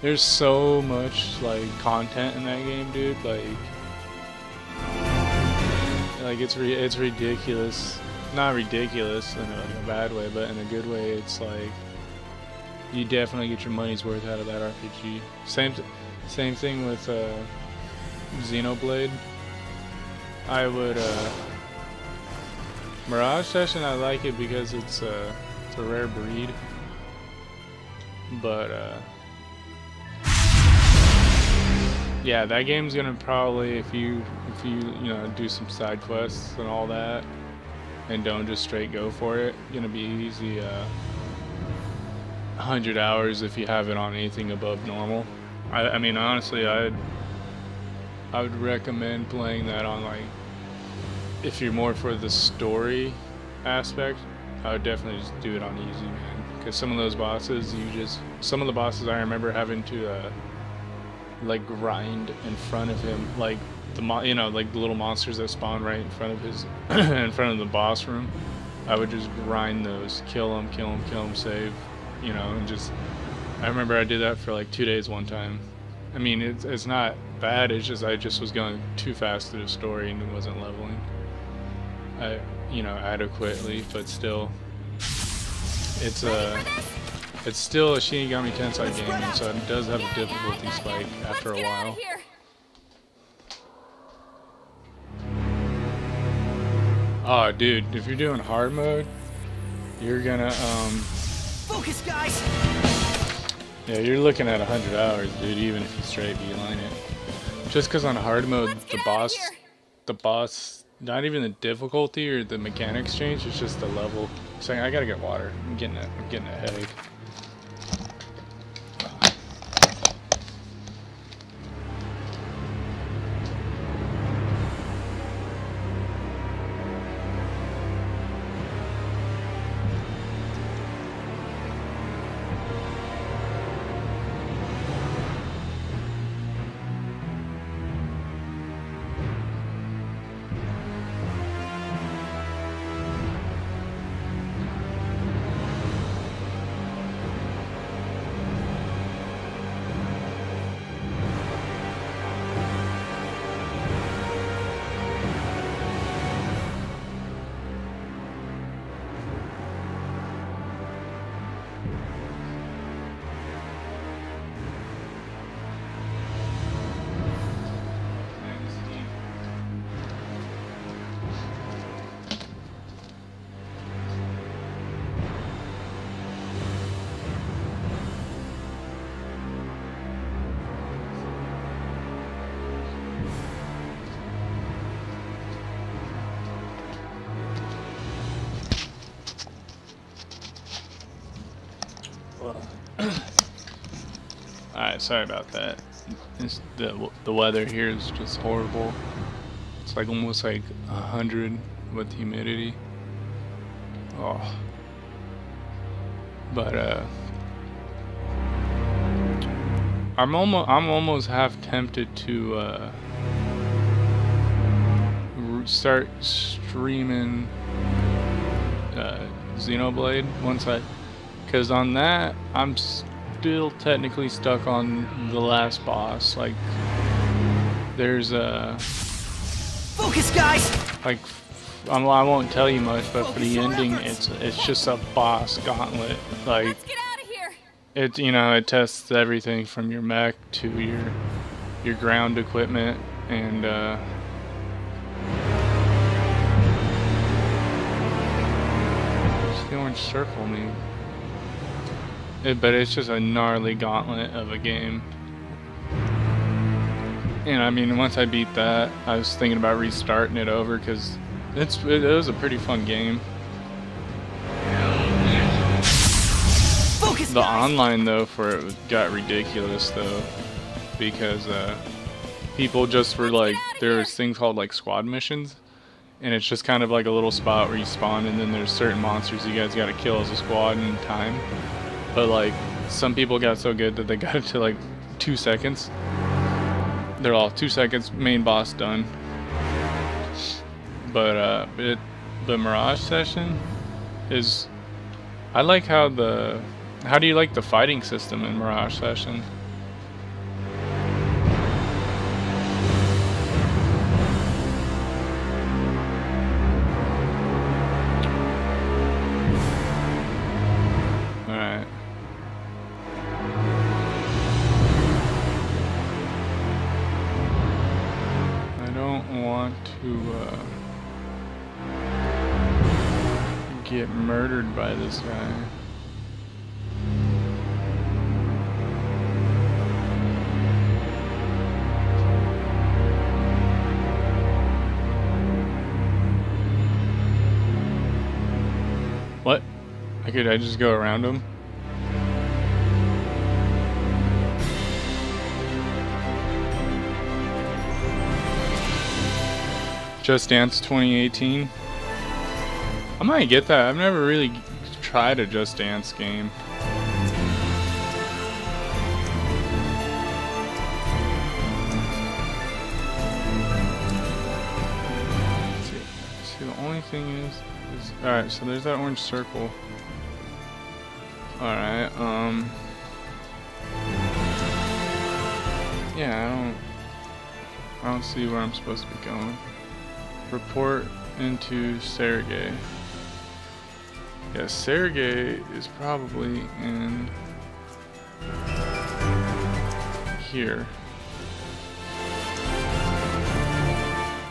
There's so much like content in that game, dude. Like it's ridiculous. Not ridiculous in a bad way, but in a good way. It's like you definitely get your money's worth out of that RPG. Same thing with Xenoblade. I would Mirage Session. I like it because it's a rare breed, but yeah, that game's gonna probably, if you do some side quests and all that, and don't just straight go for it, gonna be easy 100 hours if you have it on anything above normal. I mean, honestly, I would recommend playing that on, like, if you're more for the story aspect, I would definitely just do it on easy, man. Because some of those bosses, some of the bosses I remember having to like grind in front of him, like like the little monsters that spawn right in front of his in front of the boss room. I would just grind those, kill them, save, and just. I remember I did that for like 2 days one time. I mean, it's not bad. It's just I just was going too fast through the story and wasn't leveling. Adequately, but still, it's still a Shinigami Tensei game, so it does have a difficulty spike after a while. Oh, dude, if you're doing hard mode, you're gonna Focus, guys! yeah, you're looking at 100 hours, dude. Even if you straight beeline it. Just because on hard mode, Let's get out of here. the boss, not even the difficulty or the mechanics change, it's just the level. So I gotta get water. I'm getting a headache. Alright, sorry about that. The weather here is just horrible. It's like almost like 100 with humidity. Oh. But I'm almost half tempted to start streaming Xenoblade once because on that I'm still technically stuck on the last boss. Like there's a Focus, guys! like I won't tell you much, but for the ending it's just a boss gauntlet. Like Let's get out of here. it, you know, it tests everything from your mech to your ground equipment, and the orange circle me. But it's just a gnarly gauntlet of a game. And I mean, once I beat that, I was thinking about restarting it over because it was a pretty fun game. Focus, The guys! online though for it got ridiculous though, because people just were like, there was things called like squad missions, and it's just kind of like a little spot where you spawn, and then there's certain monsters you guys got to kill as a squad in time. But like some people got so good that they got it to like 2 seconds. They're all 2 seconds, main boss done. But the Mirage session is, I like how do you like the fighting system in Mirage session? Alright. I don't want to get murdered by this guy. What? I just go around him? Just Dance 2018. I might get that. I've never really tried a Just Dance game. See, the only thing is alright, so there's that orange circle. Alright, yeah, I don't see where I'm supposed to be going. Report into Sergei. Yeah, Sergei is probably in here.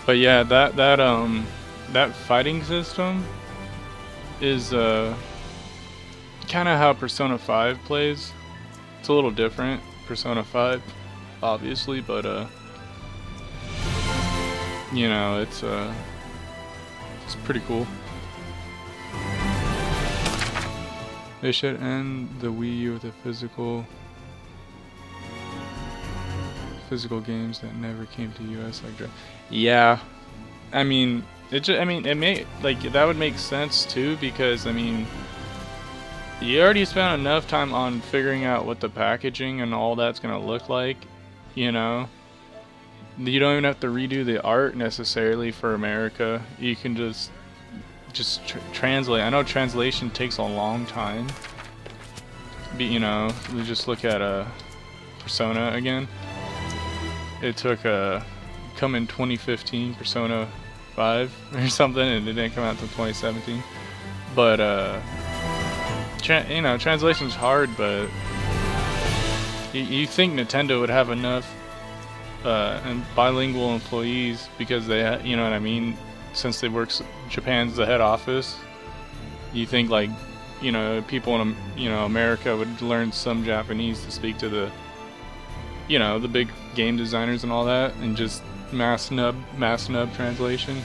But yeah, that fighting system is kind of how Persona 5 plays. It's a little different, Persona 5, obviously, but you know, it's pretty cool. They should end the Wii U with a physical games that never came to US like yeah, I mean it may like that would make sense too, because I mean you already spent enough time on figuring out what the packaging and all that's gonna look like, you know. You don't even have to redo the art necessarily for America. You can just translate. I know translation takes a long time. But, you know, we just look at Persona again. It took come in 2015, Persona 5 or something, and it didn't come out until 2017. But you know, translation's hard, but you think Nintendo would have enough and bilingual employees because they, you know what I mean, since they work, Japan's the head office. You think like, you know, people in, you know, America would learn some Japanese to speak to the, you know, the big game designers and all that, and just mass nub translation.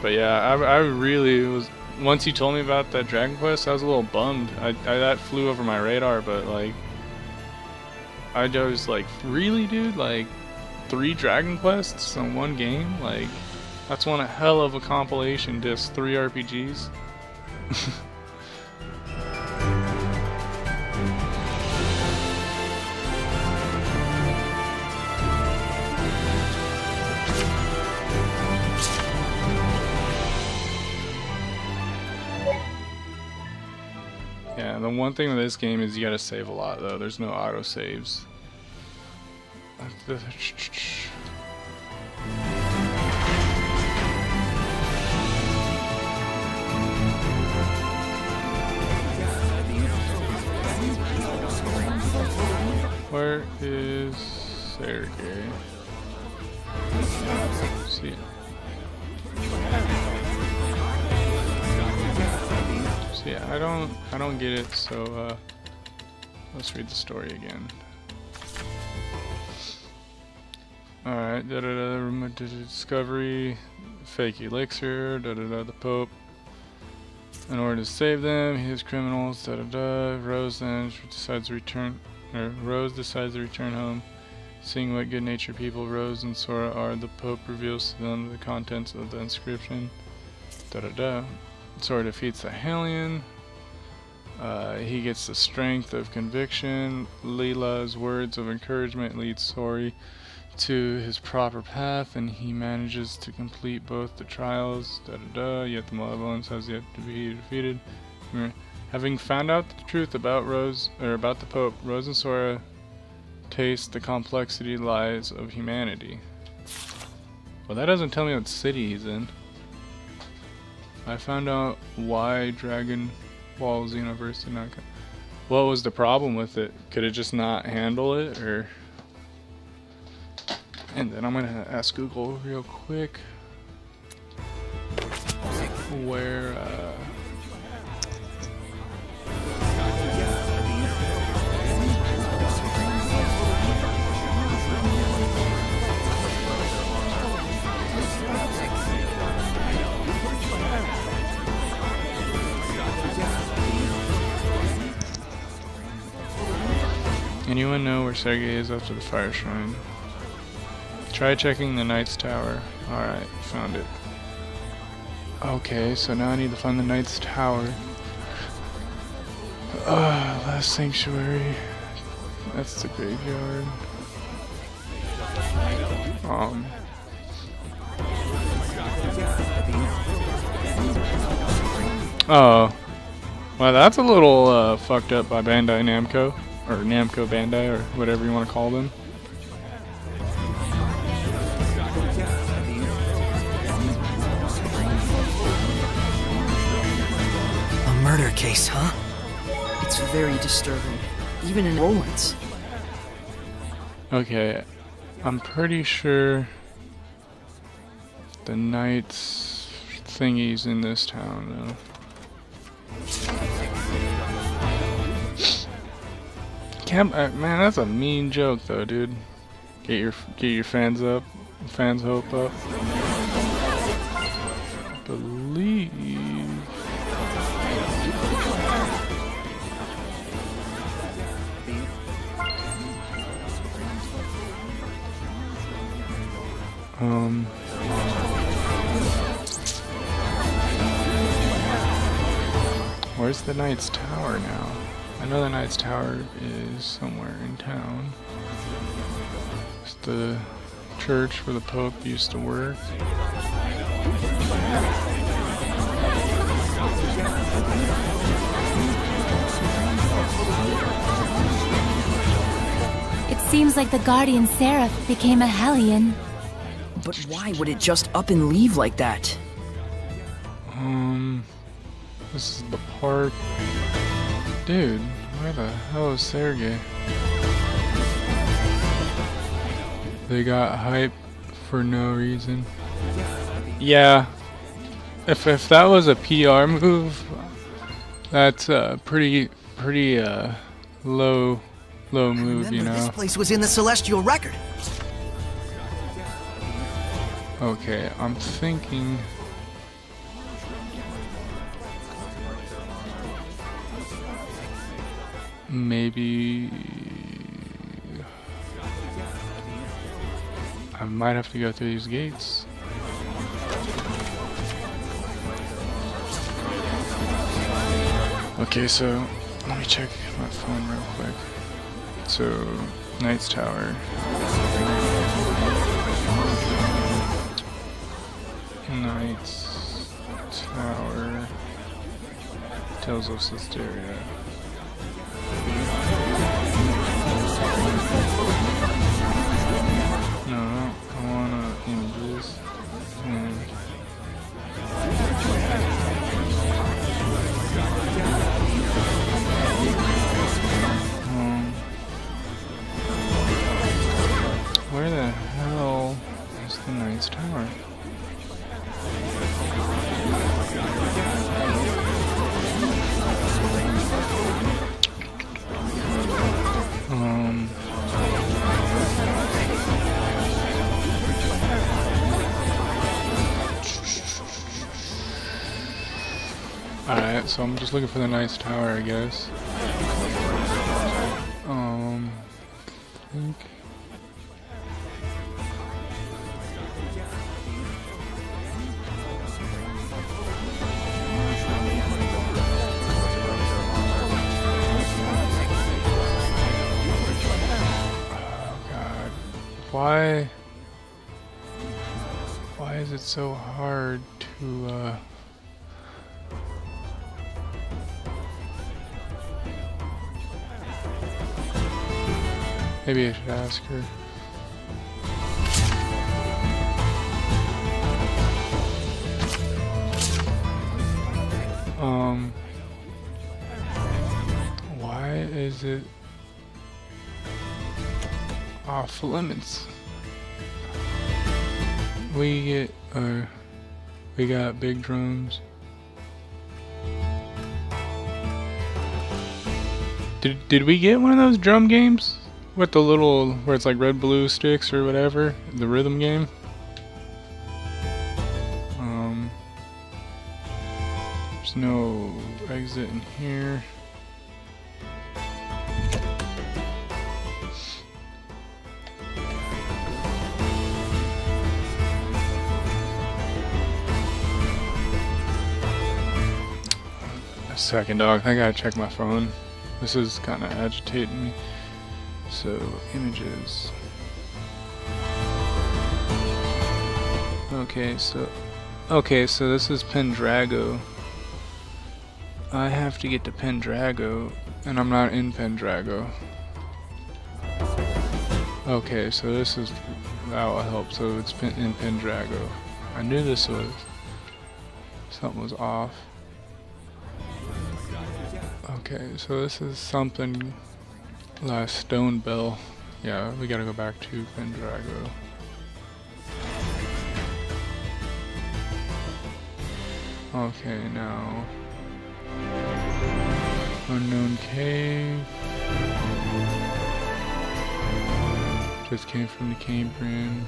But yeah, I really was, once you told me about that Dragon Quest, I was a little bummed. That flew over my radar, but like I was like, really, dude? Like 3 Dragon Quests on one game? Like, that's one hell of a compilation disc, 3 RPGs. Yeah, the one thing with this game is you gotta save a lot though. There's no auto saves. Where is Sergey? See it. So yeah, I don't get it, so let's read the story again. Alright, discovery, fake elixir, the Pope. In order to save them, he is criminals, Rose then decides to return, Rose decides to return home. Seeing what good-natured people Rose and Sora are, the Pope reveals to them the contents of the inscription. Sora defeats the Hellion. He gets the strength of conviction. Leela's words of encouragement lead Sora to his proper path, and he manages to complete both the trials. Yet the malevolence has yet to be defeated. Having found out the truth about about the Pope, Rose and Sora taste the complexity lies of humanity. Well, that doesn't tell me what city he's in. I found out why Dragon Ball Xenoverse did not come. What was the problem with it? Could it just not handle it, or? And then I'm gonna ask Google real quick where anyone know where Sergey is after the fire shrine? Try checking the Knight's Tower. Alright, found it. Okay, so now I need to find the Knight's Tower. Last sanctuary. That's the graveyard. Oh. Well, that's a little fucked up by Bandai Namco. Or Namco Bandai, or whatever you want to call them. A murder case, huh? It's very disturbing, even in Roland's. Okay, I'm pretty sure the Knight's thingy's in this town, though. Man, that's a mean joke, though, dude. Get your fans up, fans hope up. I believe. Where's the Knight's Tower now? I know the Knight's Tower is somewhere in town. It's the church where the Pope used to work. It seems like the Guardian Seraph became a Hellion. But why would it just up and leave like that? This is the park. Dude, where the hell is Sergey? They got hype for no reason. Yeah. If that was a PR move, that's a pretty low move, you know. This place was in the Celestial Record. Okay, I'm thinking. Maybe I might have to go through these gates. Okay, so let me check my phone real quick. So, Knight's Tower. Knight's Tower. Tales of Zestiria. No, I wanna images and where the hell is the Knight's Tower? Alright, so I'm just looking for the Knight's Tower, I guess. I think. Oh god. Why is it so hard to maybe I should ask her. Why is it off limits? We got big drums. Did we get one of those drum games? With the little, where it's like red blue sticks or whatever, the rhythm game. There's no exit in here. A second, dog. I gotta check my phone. This is kind of agitating me. So, images. Okay, so this is Pendrago. I have to get to Pendrago, and I'm not in Pendrago. Okay, so this is, that will help. So it's in Pendrago. I knew this was, something was off. Okay, so this is something. Last Stone Bell. Yeah, we gotta go back to Pendrago. Okay, now Unknown Cave. this came from the Cambrian.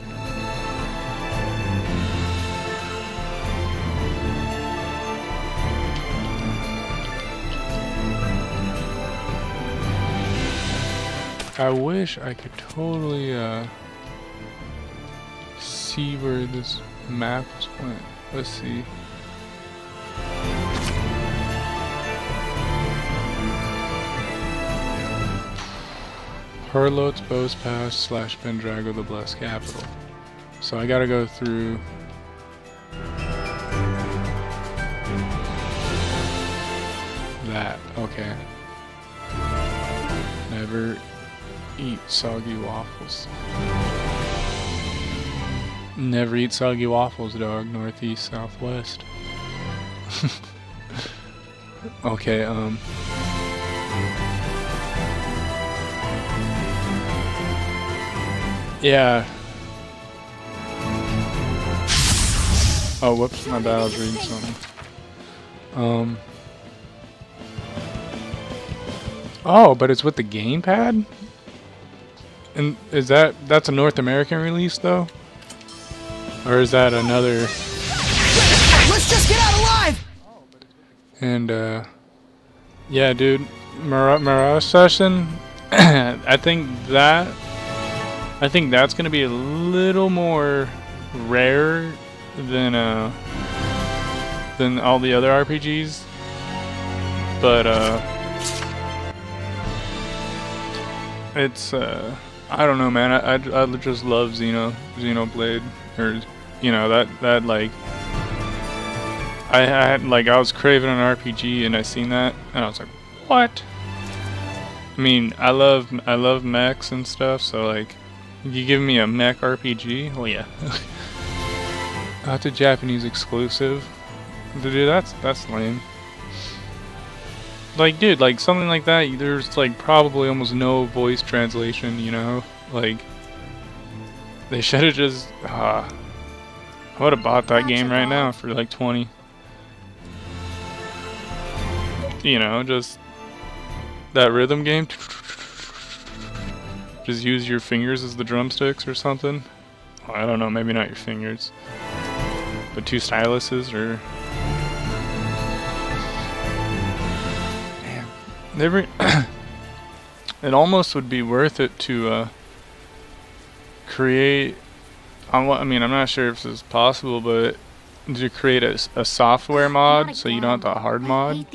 I wish I could totally see where this map went. Let's see. Herlot's Bows Pass / Pendrago the Blessed Capital. So I gotta go through that. Okay. Never eat soggy waffles. Never eat soggy waffles, dog. Northeast, southwest. Okay, yeah. Oh, whoops, my bad, I was reading something. Oh, but it's with the gamepad? And is that's a North American release though? Or is that another? Let's just get out alive! And yeah, dude, Mirage Session. I think that's gonna be a little more rare than all the other RPGs, but it's I don't know, man. I just love Xenoblade, or you know that like I had like I was craving an RPG and I seen that and I was like, what? I mean, I love mechs and stuff, so like, you give me a mech RPG, well yeah. That's a Japanese exclusive. Dude, that's lame. Like, dude, like something like that, there's like probably almost no voice translation, you know? Like, they should have just I would have bought that game right now for like 20. You know, just that rhythm game. Just use your fingers as the drumsticks or something. Well, I don't know, maybe not your fingers, but two styluses or. Man, it almost would be worth it to create. I mean, I'm not sure if this is possible, but to create a software mod so you don't have to hard mod.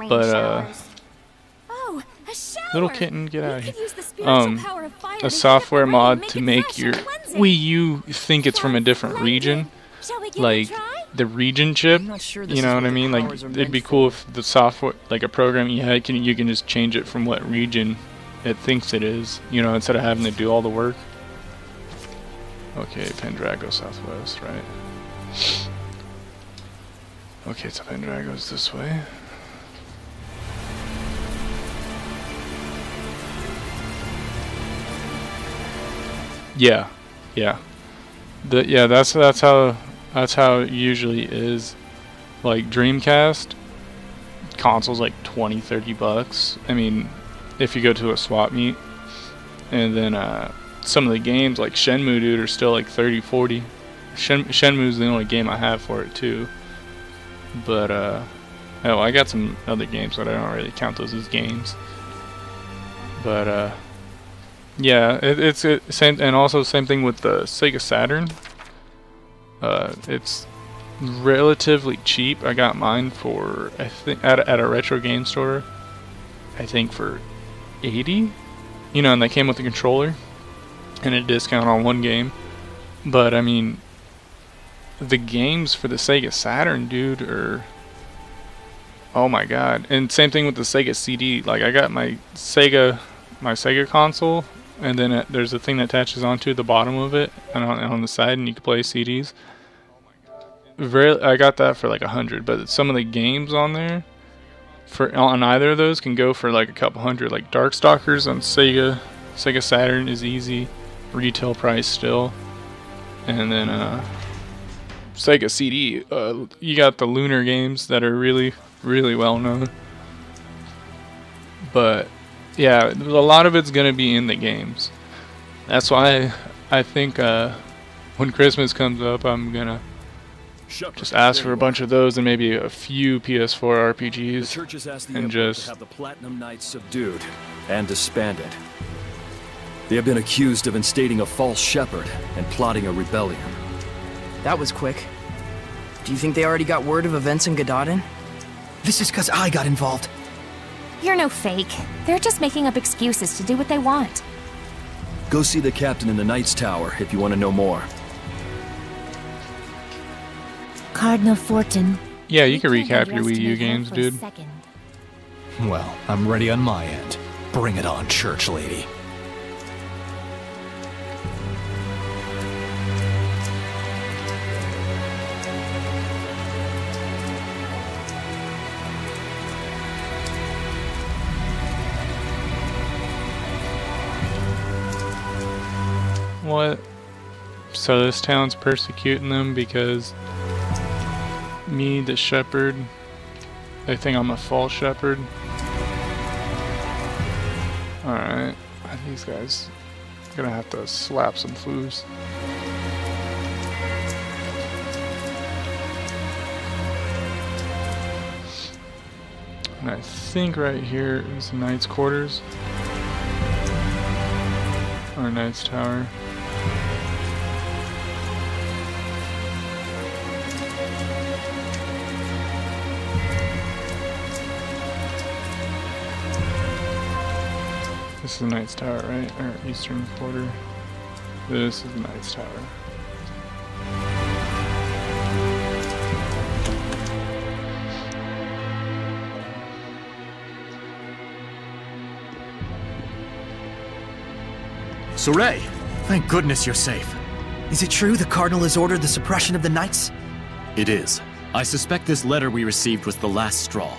But Oh, a shower. little kitten, get out of here. Could use the spiritual power of fire A to software heat up the rain, mod to it make fresh your and cleansing. Wii U think it's from a different Sounds region, Shall we give like it a try? the region chip. I'm not sure this You know is what I the mean? Like, powers are it'd meant be for. cool if the software, like a program you had, you can just change it from what region it thinks it is. You know, instead of having to do all the work. Okay, Pendrago Southwest, right? Okay, so Pendrago's this way. Yeah, yeah. That's how it usually is. Like Dreamcast consoles like 20-30 bucks. I mean, if you go to a swap meet, and then some of the games like Shenmue, dude, are still like 30-40. Shenmue's the only game I have for it too. But oh, I got some other games, but I don't really count those as games. But yeah, it's same, and also same thing with the Sega Saturn. It's relatively cheap. I got mine for, I think, at a retro game store, I think for 80. You know, and they came with a controller and a discount on one game. But I mean, the games for the Sega Saturn, dude, are, oh my god. And same thing with the Sega CD. Like, I got my Sega console, and then there's a thing that attaches onto the bottom of it and on the side, and you can play CDs. I got that for like 100, but some of the games on there on either of those can go for like a couple hundred. Like Darkstalkers on Sega Saturn is easy retail price still, and then Sega CD, you got the Lunar games that are really well known. But yeah, a lot of it's gonna be in the games. That's why I think when Christmas comes up, I'm gonna just ask for a bunch of those and maybe a few PS4 RPGs. The church has asked the and Emperor just to have the Platinum Knights subdued and disbanded. They have been accused of instating a false shepherd and plotting a rebellion. That was quick. Do you think they already got word of events in Gadadin? This is because I got involved. You're no fake. They're just making up excuses to do what they want. Go see the captain in the Knight's Tower if you want to know more. Cardinal Fortin. Yeah, you can recap your Wii U games, dude. Well, I'm ready on my end. Bring it on, church lady. What? So this town's persecuting them because me, the shepherd, they think I'm a false shepherd. Alright, these guys are gonna have to slap some foos. And I think right here is the Knight's Quarters. Or Knight's Tower. This is the Knight's Tower, right? Or Eastern Quarter. This is the Knight's Tower. Sorey! Thank goodness you're safe. Is it true the Cardinal has ordered the suppression of the Knights? It is. I suspect this letter we received was the last straw.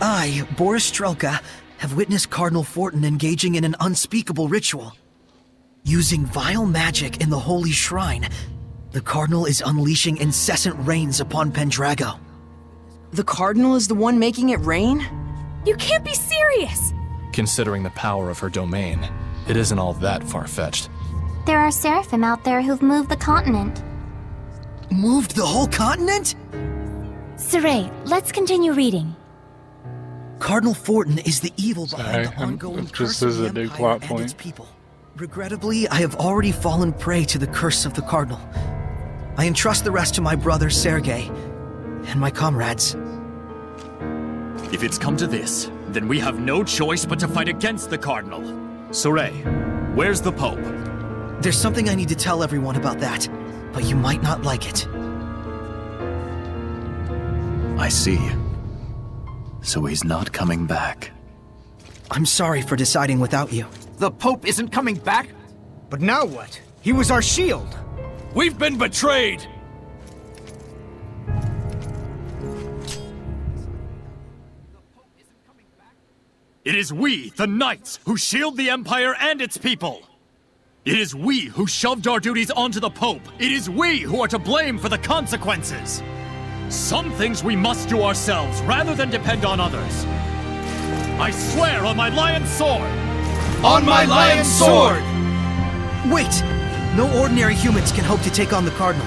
I, Boris Strelka, have witnessed Cardinal Fortin engaging in an unspeakable ritual. Using vile magic in the holy shrine, the Cardinal is unleashing incessant rains upon Pendrago. The Cardinal is the one making it rain? You can't be serious! Considering the power of her domain, it isn't all that far-fetched. There are seraphim out there who've moved the continent. Moved the whole continent? Sorey, let's continue reading. Cardinal Fortin is the evil behind the Sorry, ongoing this curse is of a the big Empire plot and point. its people. Regrettably, I have already fallen prey to the curse of the Cardinal. I entrust the rest to my brother Sergei and my comrades. If it's come to this, then we have no choice but to fight against the Cardinal. Sorey, where's the Pope? There's something I need to tell everyone about that, but you might not like it. I see. So he's not coming back. I'm sorry for deciding without you. The Pope isn't coming back? But now what? He was our shield. We've been betrayed! It is we, the Knights, who shield the Empire and its people! It is we who shoved our duties onto the Pope! It is we who are to blame for the consequences! Some things we must do ourselves, rather than depend on others. I swear on my lion's sword! On my lion's sword! Wait! No ordinary humans can hope to take on the Cardinal.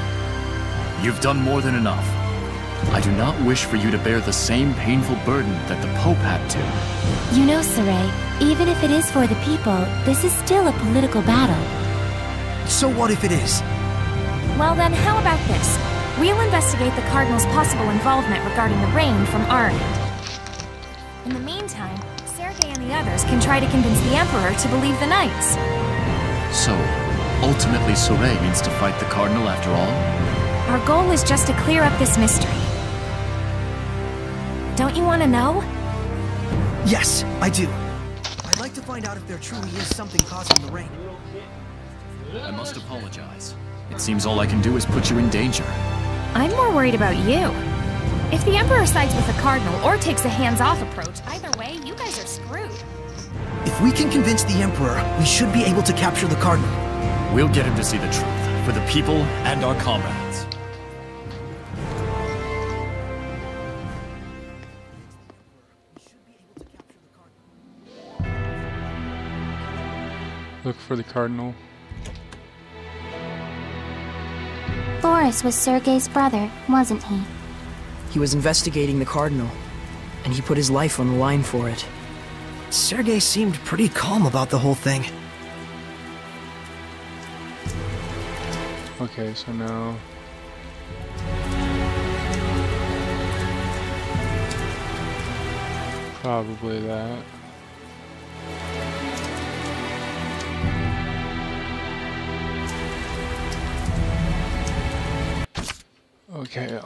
You've done more than enough. I do not wish for you to bear the same painful burden that the Pope had to. You know, Sorey, even if it is for the people, this is still a political battle. So what if it is? Well then, how about this? We'll investigate the Cardinal's possible involvement regarding the rain from our end. In the meantime, Sergei and the others can try to convince the Emperor to believe the Knights. So, ultimately Sorey needs to fight the Cardinal after all? Our goal is just to clear up this mystery. Don't you want to know? Yes, I do. I'd like to find out if there truly is something causing the rain. I must apologize. It seems all I can do is put you in danger. I'm more worried about you. If the Emperor sides with the Cardinal or takes a hands-off approach, either way, you guys are screwed. If we can convince the Emperor, we should be able to capture the Cardinal. We'll get him to see the truth, for the people and our comrades. Look for the cardinal. Boris was Sergei's brother, wasn't he? He was investigating the Cardinal, and he put his life on the line for it. Sergei seemed pretty calm about the whole thing. Okay, so now... probably that. Okay,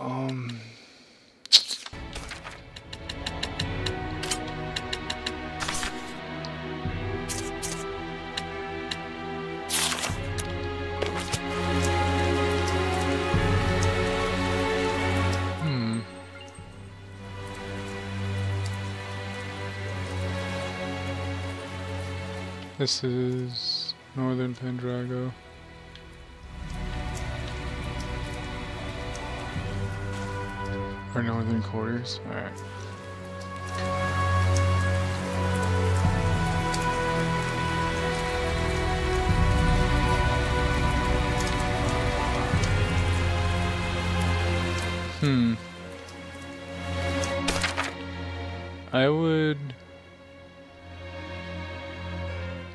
This is Northern Pendrago. Or Northern Quarters. Alright.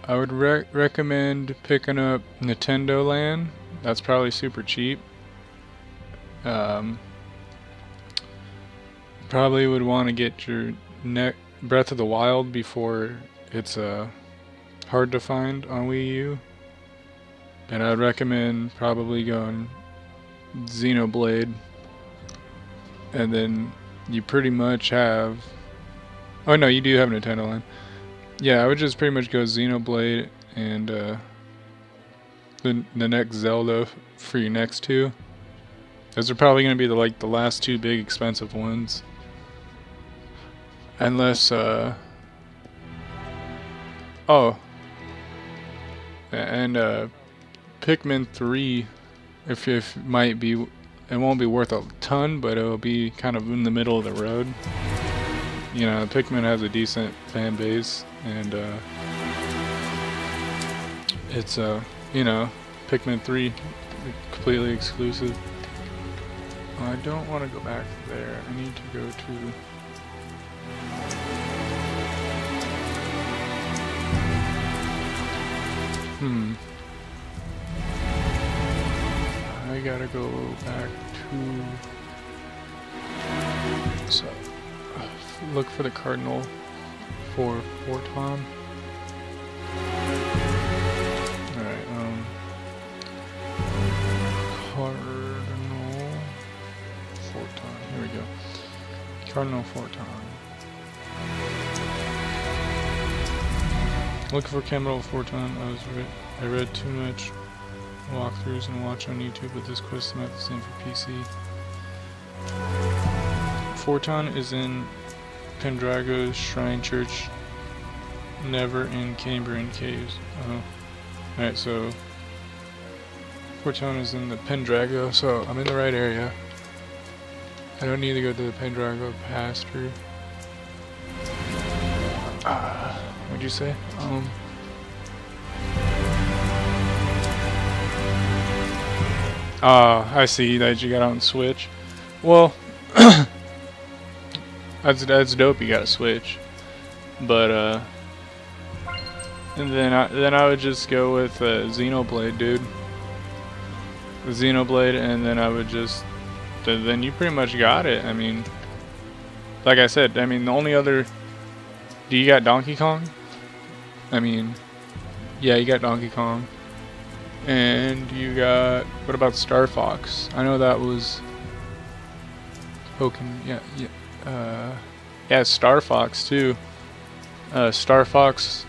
I would recommend picking up Nintendo Land. That's probably super cheap. Probably would want to get your Breath of the Wild before it's hard to find on Wii U. And I'd recommend probably going Xenoblade. And then you pretty much have... Oh no, you do have Nintendo Land. Yeah, I would just pretty much go Xenoblade and the next Zelda for your next two. Those are probably going to be the last two big expensive ones. Unless oh. And Pikmin 3 if might be, it won't be worth a ton, but it'll be kind of in the middle of the road. You know, Pikmin has a decent fan base, and it's you know, Pikmin 3 completely exclusive. I don't want to go back there. I need to go to I gotta go back to, so look for the Cardinal for Forton. Alright, Cardinal Forton. Here we go. Cardinal Forton. Look for Cardinal Forton. I read too much walkthroughs and watch on YouTube, but this quest is not the same for PC. Forton is in Pendrago's Shrine Church, never in Cambrian Caves. Alright, so Forton is in the Pendrago, so I'm in the right area. I don't need to go to the Pendrago pass through. What'd you say? I see that you got on Switch. Well, that's dope. You got a Switch, but and then I would just go with Xenoblade, dude. Xenoblade, and then I would just then you pretty much got it. I mean, like I said, I mean the only other. Do you got Donkey Kong? I mean, yeah, you got Donkey Kong. And you got, what about Star Fox? I know that was yeah, Star Fox too. Star Fox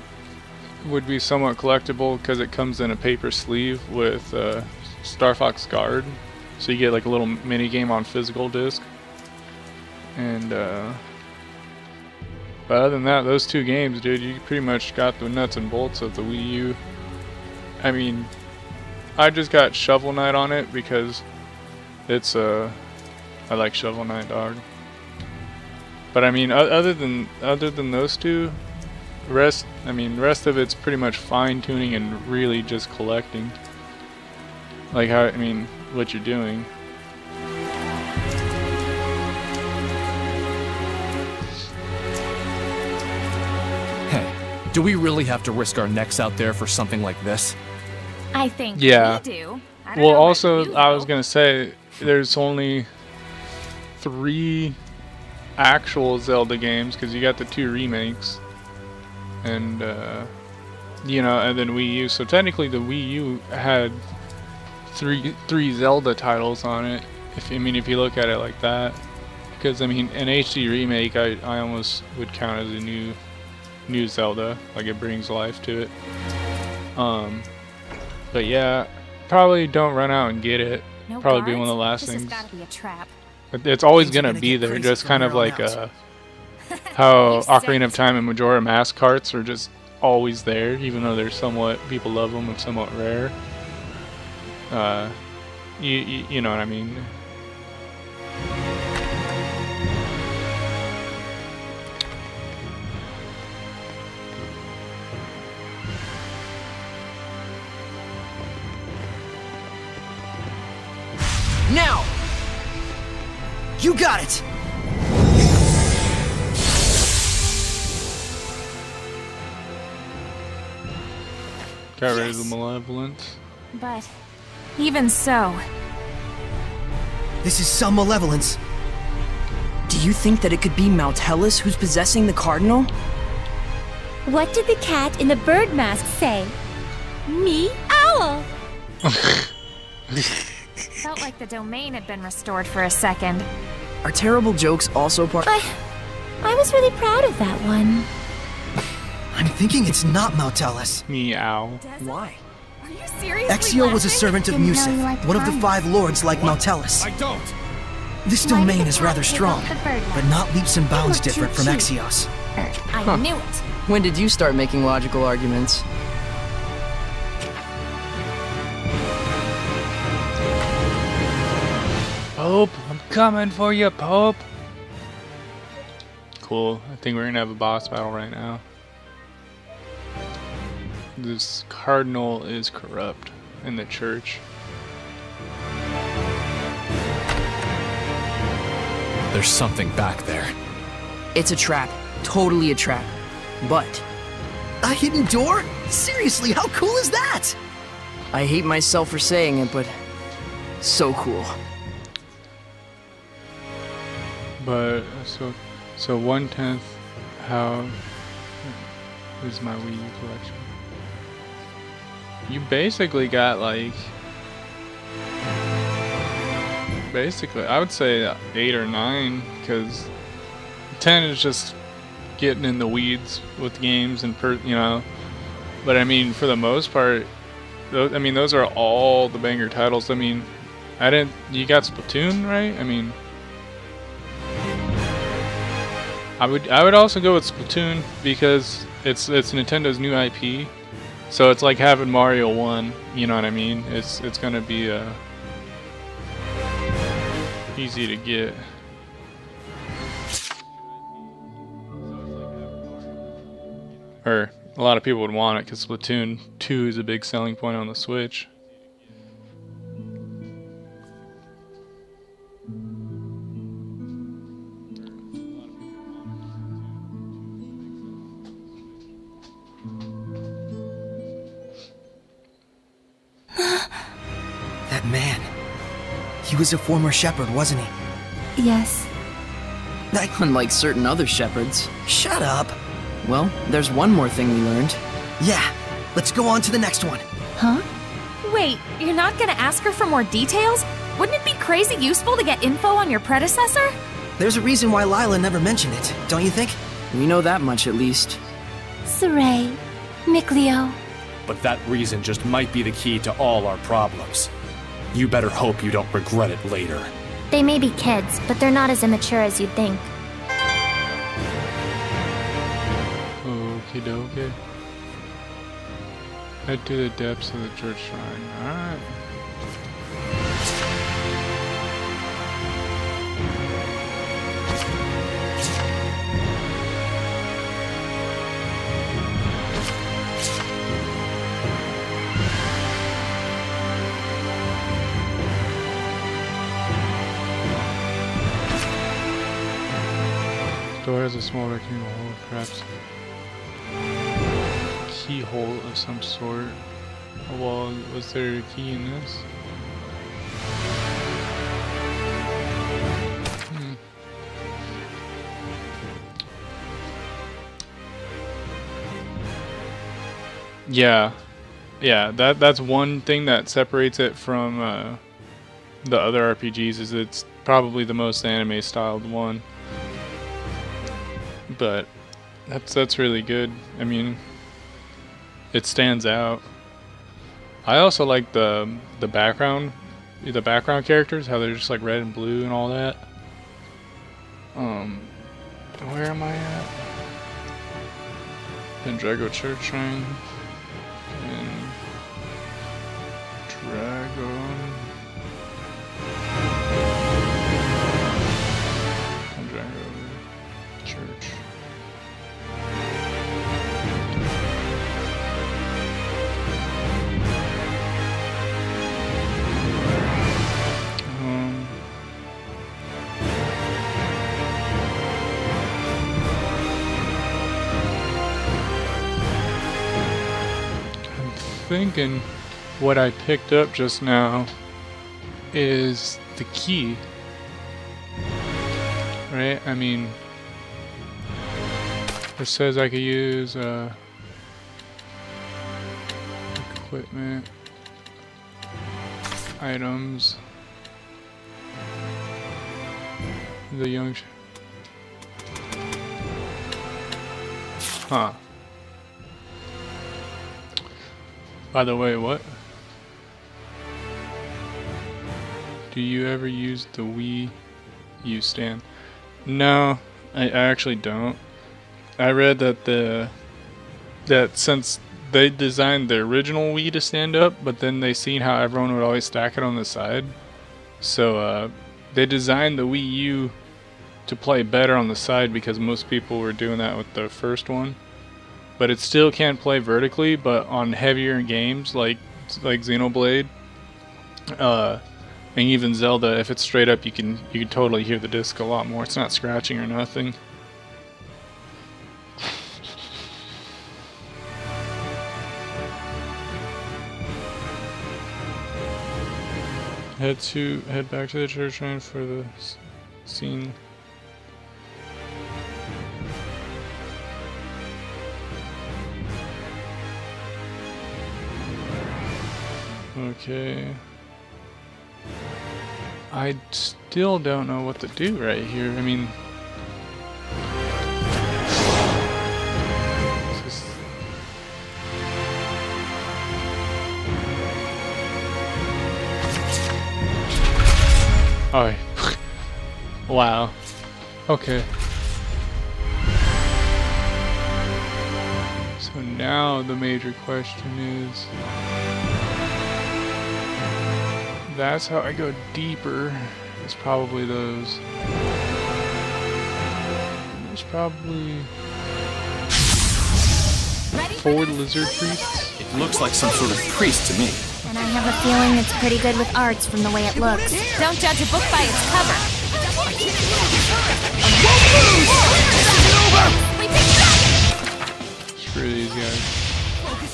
would be somewhat collectible because it comes in a paper sleeve with Star Fox Guard, so you get like a little mini game on physical disc. And but other than that, those two games, dude, you pretty much got the nuts and bolts of the Wii U. I mean, I just got Shovel Knight on it because it's I like Shovel Knight, dog. But I mean, other than those two, rest of it's pretty much fine tuning and really just collecting. Like how, what you're doing. Hey, do we really have to risk our necks out there for something like this? I think Yeah. we do. I don't Well, know about also, you, I was though. gonna say, there's only 3 actual Zelda games, because you got the 2 remakes, and and then Wii U. So technically, the Wii U had three Zelda titles on it. If you look at it like that, because an HD remake, I almost would count as a new Zelda. Like, it brings life to it. But yeah, probably don't run out and get it. No Probably be guards? one of the last This things. has gotta be a trap. It's always Things are gonna gonna be get there, crazy just from kind of here on like out. how You Ocarina of said- Time and Majora Mask carts are just always there, even though they're somewhat, people love them and somewhat rare. You know what I mean? Now! You got it! Got rid of the malevolence. But even so, This is some malevolence. Do you think that it could be Maltellus who's possessing the Cardinal? What did the cat in the bird mask say? Me, owl. felt like the domain had been restored for a second. Are terrible jokes also part? I was really proud of that one. I'm thinking it's not Maltellus. Meow. Why? Are you seriously Exio was a laughing? servant of Didn't know Musif, you liked one of the fun. 5 lords like Maltellus. I don't! This Why did domain the is cat rather take strong, off the bird but mask? not leaps and bounds looked too different from cute. Exios. I knew it. When did you start making logical arguments? Pope, I'm coming for you, Pope. Cool. I think we're gonna have a boss battle right now. This cardinal is corrupt in the church. There's something back there. It's a trap. Totally a trap. But A hidden door? Seriously, how cool is that? I hate myself for saying it, but so cool. But so 1/10 how is my Wii U collection? You basically got like I would say 8 or 9, because 10 is just getting in the weeds with games and but I mean, for the most part, those are all the banger titles. I mean, you got Splatoon, right? I mean, I would also go with Splatoon because it's Nintendo's new IP, so it's like having Mario 1. You know what I mean? It's gonna be easy to get. Or a lot of people would want it because Splatoon 2 is a big selling point on the Switch. That man. He was a former shepherd, wasn't he? Yes. Unlike certain other shepherds. Shut up. Well, there's one more thing we learned. Yeah, let's go on to the next one. Huh? Wait, you're not gonna ask her for more details? Wouldn't it be crazy useful to get info on your predecessor? There's a reason why Lila never mentioned it, don't you think? We know that much at least. Saray. Mikleo. But that reason just might be the key to all our problems. You better hope you don't regret it later. They may be kids, but they're not as immature as you'd think. Okie dokie. Head to the depths of the church shrine. Alright. Door has a small rectangle hole, perhaps keyhole of some sort. Oh, well, was there a key in this? Yeah, that's one thing that separates it from the other RPGs, is it's probably the most anime styled one. But that's really good. I mean, it stands out. I also like the background characters, how they're just like red and blue and all that. Where am I at? Pendrago Church Shrine. And Dragon. Pendrago Church. Thinking what I picked up just now is the key, right? I mean, it says I could use equipment, items, the young huh. By the way, what? Do you ever use the Wii U stand? No, I actually don't. I read that since they designed the original Wii to stand up, but then they seen how everyone would always stack it on the side, so they designed the Wii U to play better on the side because most people were doing that with the first one. But it still can play vertically, but on heavier games like Xenoblade, and even Zelda, if it's straight up, you can totally hear the disc a lot more. It's not scratching or nothing. Head back to the church shrine for the scene. Okay. I still don't know what to do right here. I mean, just... oh, wow. Okay. So now the major question is, that's how I go deeper. It's probably those. There's probably 4 lizard priests. It looks like some sort of priest to me. And I have a feeling it's pretty good with arts from the way it looks. Don't judge a book by its cover. Screw these guys.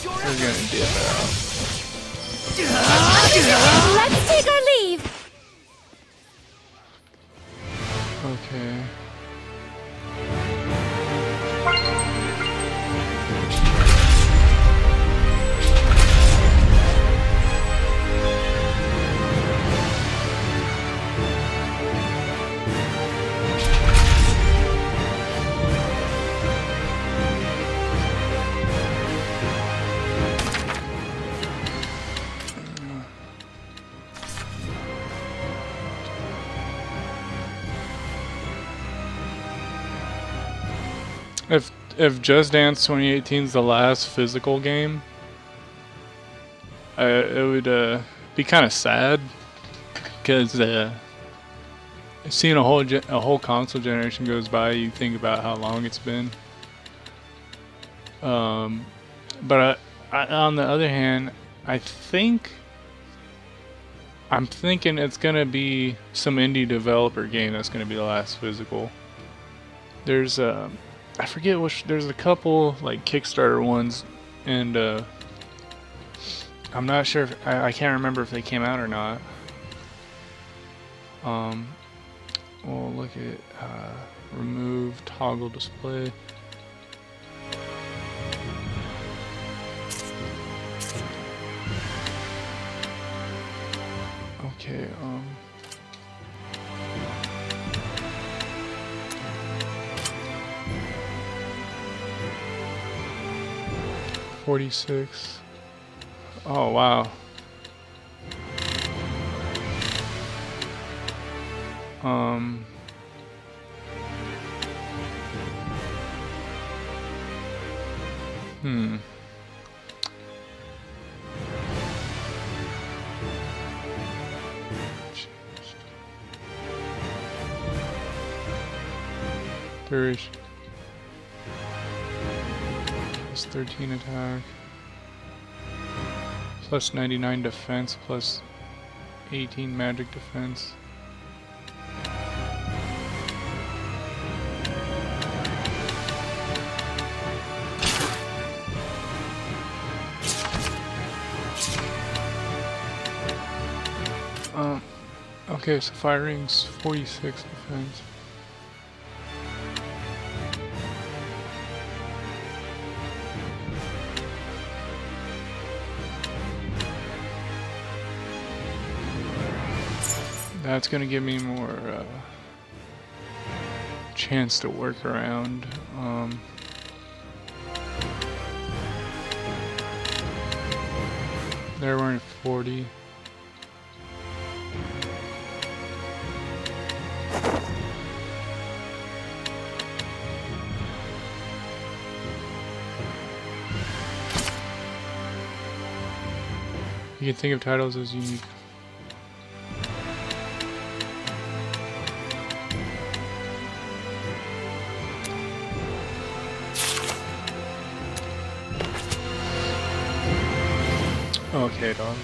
We're gonna dip out. Let's take our leave. Okay. If Just Dance 2018 is the last physical game, it would be kind of sad, because seeing a whole console generation goes by, you think about how long it's been. But on the other hand, I'm thinking it's gonna be some indie developer game that's gonna be the last physical. There's I forget which. There's a couple like Kickstarter ones, and I'm not sure. If, I can't remember if they came out or not. We'll look at remove toggle display. Okay. 46. Oh wow. Hmm. Duration. Plus 13 attack. Plus 99 defense. Plus 18 magic defense. Okay, so fire rings 46 defense. That's gonna give me more chance to work around. They're wearing 40. You can think of titles as unique. Okay, dog.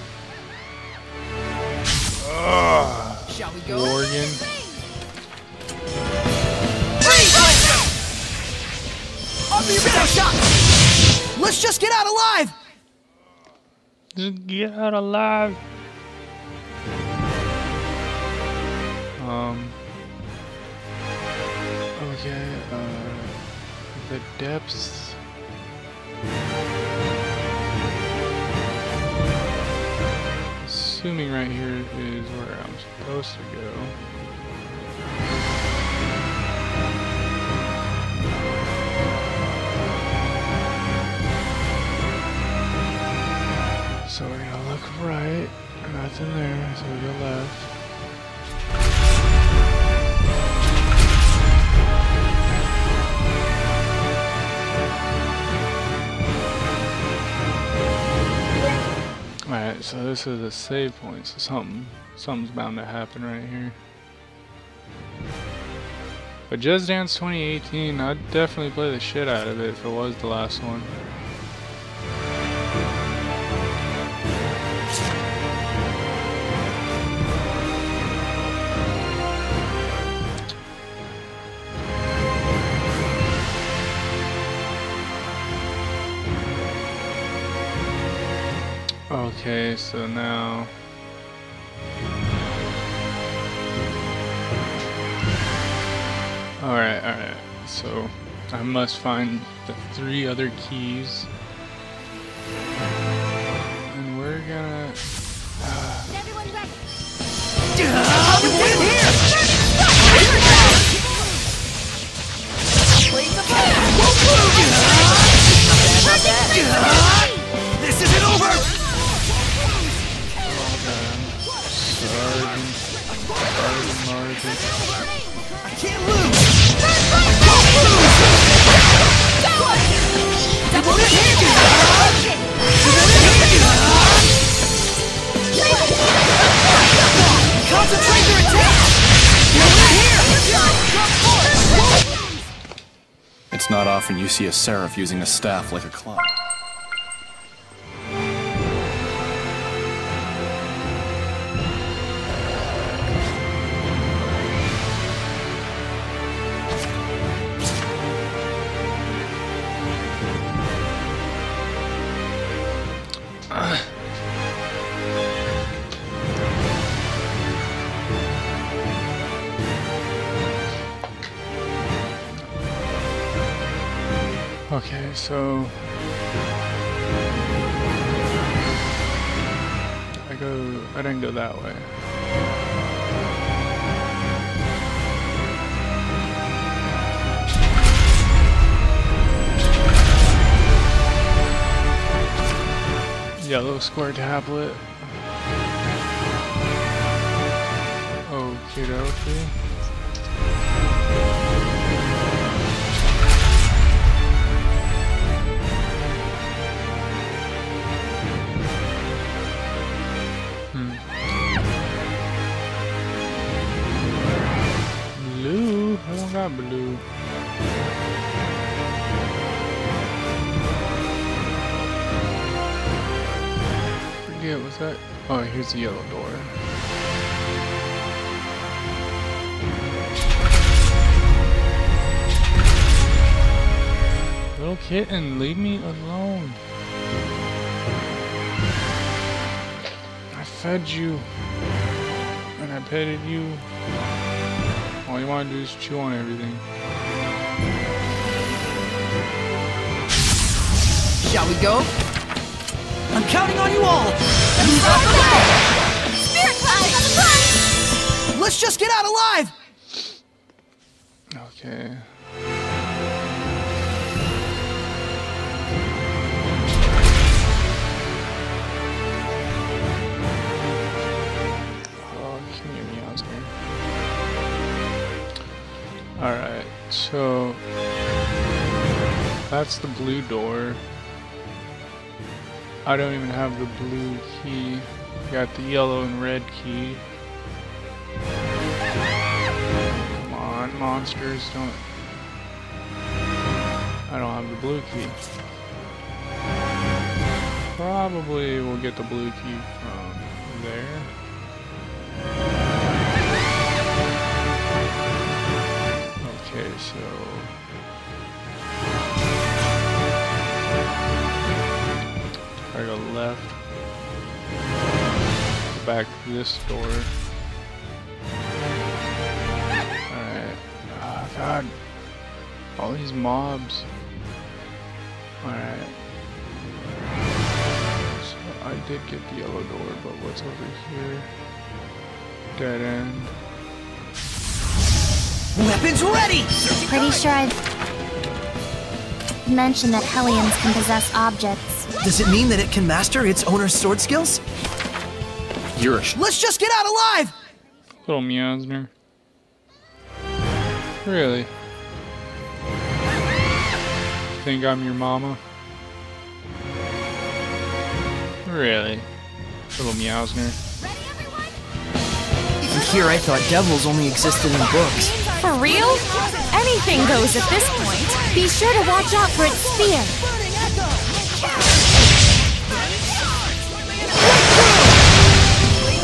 Shall we go? Oregon. I'll be your shot. Let's just get out alive. Just get out alive. Okay, the depths. Assuming right here is where I'm supposed to go. So we're gonna look right, nothing there, so we go left. Alright, so this is a save point, so something's bound to happen right here. But Just Dance 2018, I'd definitely play the shit out of it if it was the last one. Okay, so now alright, so I must find the 3 other keys. And we're gonna Everyone ready? This isn't over! I can't lose! Concentrate your attack! It's not often you see a seraph using a staff like a club. Okay, so I didn't go that way. Yellow square tablet. Okie dokie. Blue? I don't got blue. Forget, what's that? Oh, here's the yellow door. Little kitten, leave me alone. I fed you. And I petted you. All you want to do is chew on everything. Shall we go? I'm counting on you all! Spirit Cloud on the front! Let's just get out alive! Okay. Oh, can you hear me, Oscar? Alright, so that's the blue door. I don't even have the blue key. Got the yellow and red key. Come on, monsters, don't. I don't have the blue key. Probably we'll get the blue key from there. Okay, so I go left, go back to this door. Alright. Oh god. All these mobs. Alright. So I did get the yellow door, but what's over here? Dead end. Weapons ready! Pretty sure I've mentioned that Hellions can possess objects. Does it mean that it can master its owner's sword skills? Let's just get out alive! Little Meowsner. Really? Think I'm your mama? Really? Little Meowsner. From here, I thought devils only existed in books. For real? Anything goes at this point. Be sure to watch out for its spear.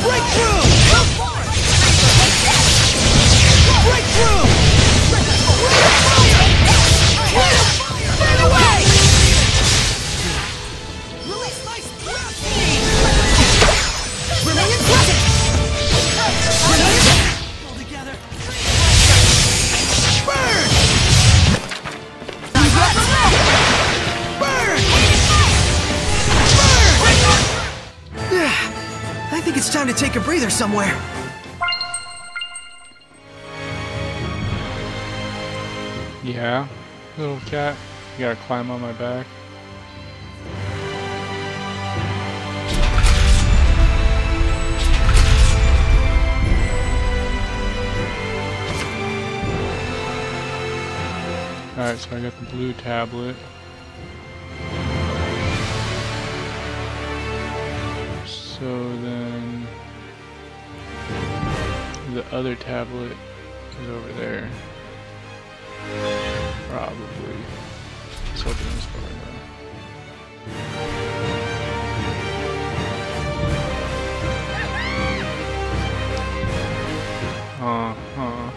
Break through! Break through! Burn away! Release my Brilliant present! All together. Burn! Burn! Burn! I think it's time to take a breather somewhere. Yeah, little cat. You gotta climb on my back. Alright, so I got the blue tablet. So then the other tablet is over there. Probably. Let's open this door though. Uh-huh.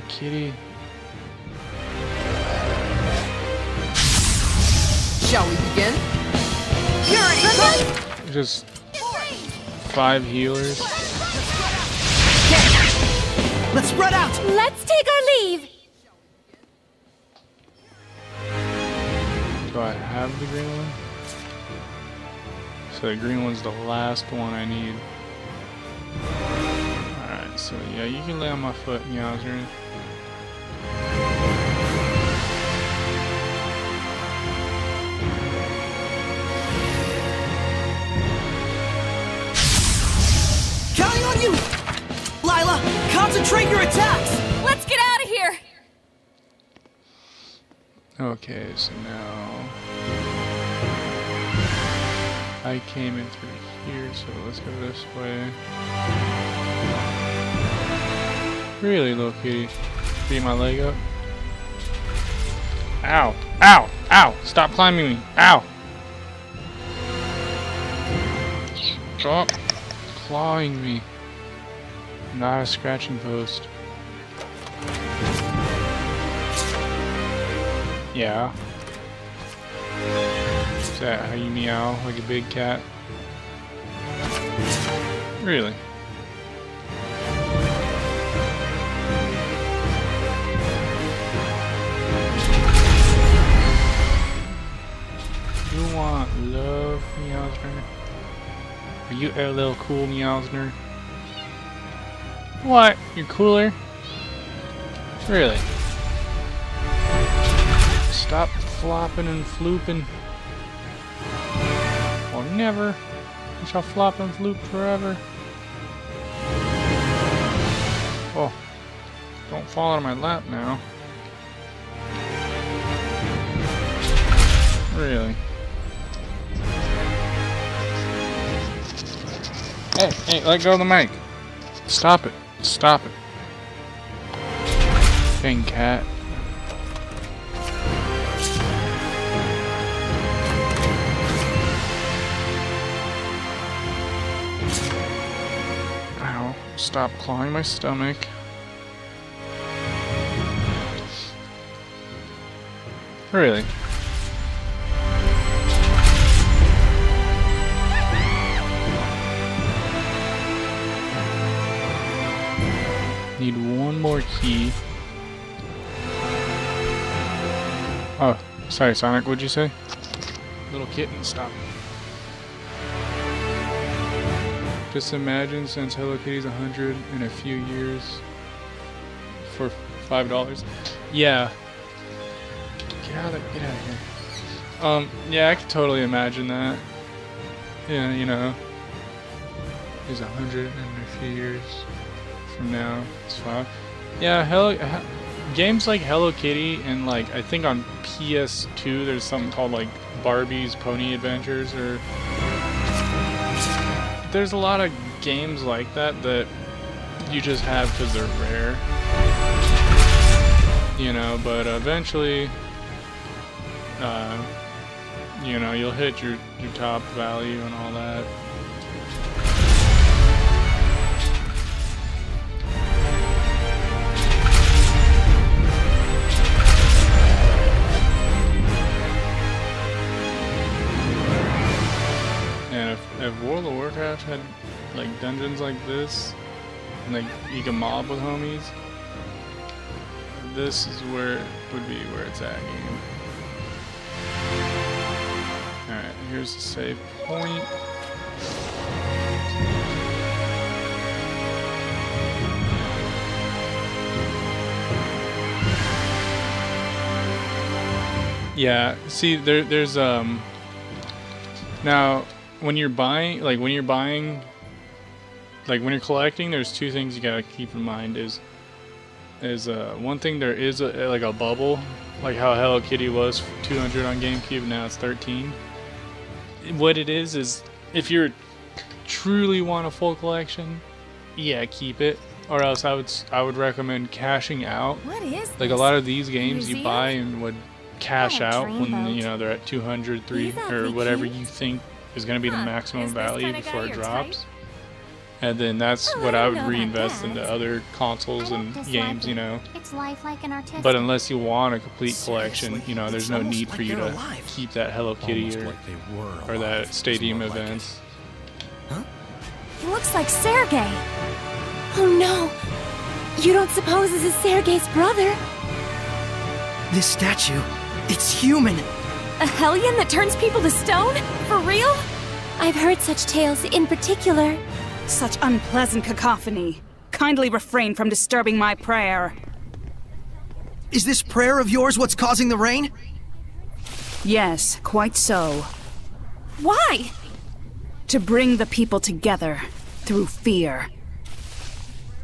Kitty. Shall we begin? Just 5 healers. Let's spread out! Let's take our leave! Do I have the green one? So the green one's the last one I need. Alright, so yeah, you can lay on my foot, Meowser. Counting on you! Lila, concentrate your attacks! Let's get out of here! Okay, so now I came in through here, so let's go this way. Really, little kitty? Beat my leg up? Ow! Ow! Ow! Stop climbing me! Ow! Stop clawing me. Not a scratching post. Yeah. Is that how you meow like a big cat? Really? You want love, Meowsner? Are you a little cool, Meowsner? What? You're cooler? Really? Stop flopping and flooping. Or never. You shall flop and floop forever. Oh. Don't fall out of my lap now. Really? Hey, hey, let go of the mic. Stop it. Stop it. Dang cat. Ow. Stop clawing my stomach. Really? Need one more key. Oh, sorry, Sonic, what'd you say? Little kitten, stop. Just imagine since Hello Kitty's 100 in a few years for $5. Yeah. Get out of there, get out of here. Yeah, I could totally imagine that. Yeah, you know. He's 100 in a few years. From now, it's fine. Yeah, games like Hello Kitty and like I think on PS2 there's something called like Barbie's Pony Adventures, or there's a lot of games like that that you just have because they're rare, you know. But eventually, you know, you'll hit your top value and all that. If World of Warcraft had like dungeons like this, and like you can mob with homies, this is where it would be where it's at, game. Alright, here's the save point. Yeah, see there's now when you're buying, when you're collecting, there's two things you gotta keep in mind. Is one thing, there is like a bubble, like how Hello Kitty was 200 on GameCube, now it's 13. What it is if you truly want a full collection, yeah, keep it. Or else I would recommend cashing out. What is like this? a lot of these games Museum? you buy and would cash What a out when dreamboat. you know they're at 200, 3, These or awfully whatever cute. you think is going to be the Huh, maximum is this value kinda before guy it your drops. type? and then that's what I would reinvest into other consoles and games, you know. It's life like an artistic. But unless you want a complete collection, you know, there's no need for you to keep that Hello Kitty or that Stadium events. Huh? He looks like Sergei. Oh no! You don't suppose this is Sergei's brother? This statue, it's human. A hellion that turns people to stone? For real? I've heard such tales in particular. Such unpleasant cacophony. Kindly refrain from disturbing my prayer. Is this prayer of yours what's causing the rain? Yes, quite so. Why? To bring the people together through fear.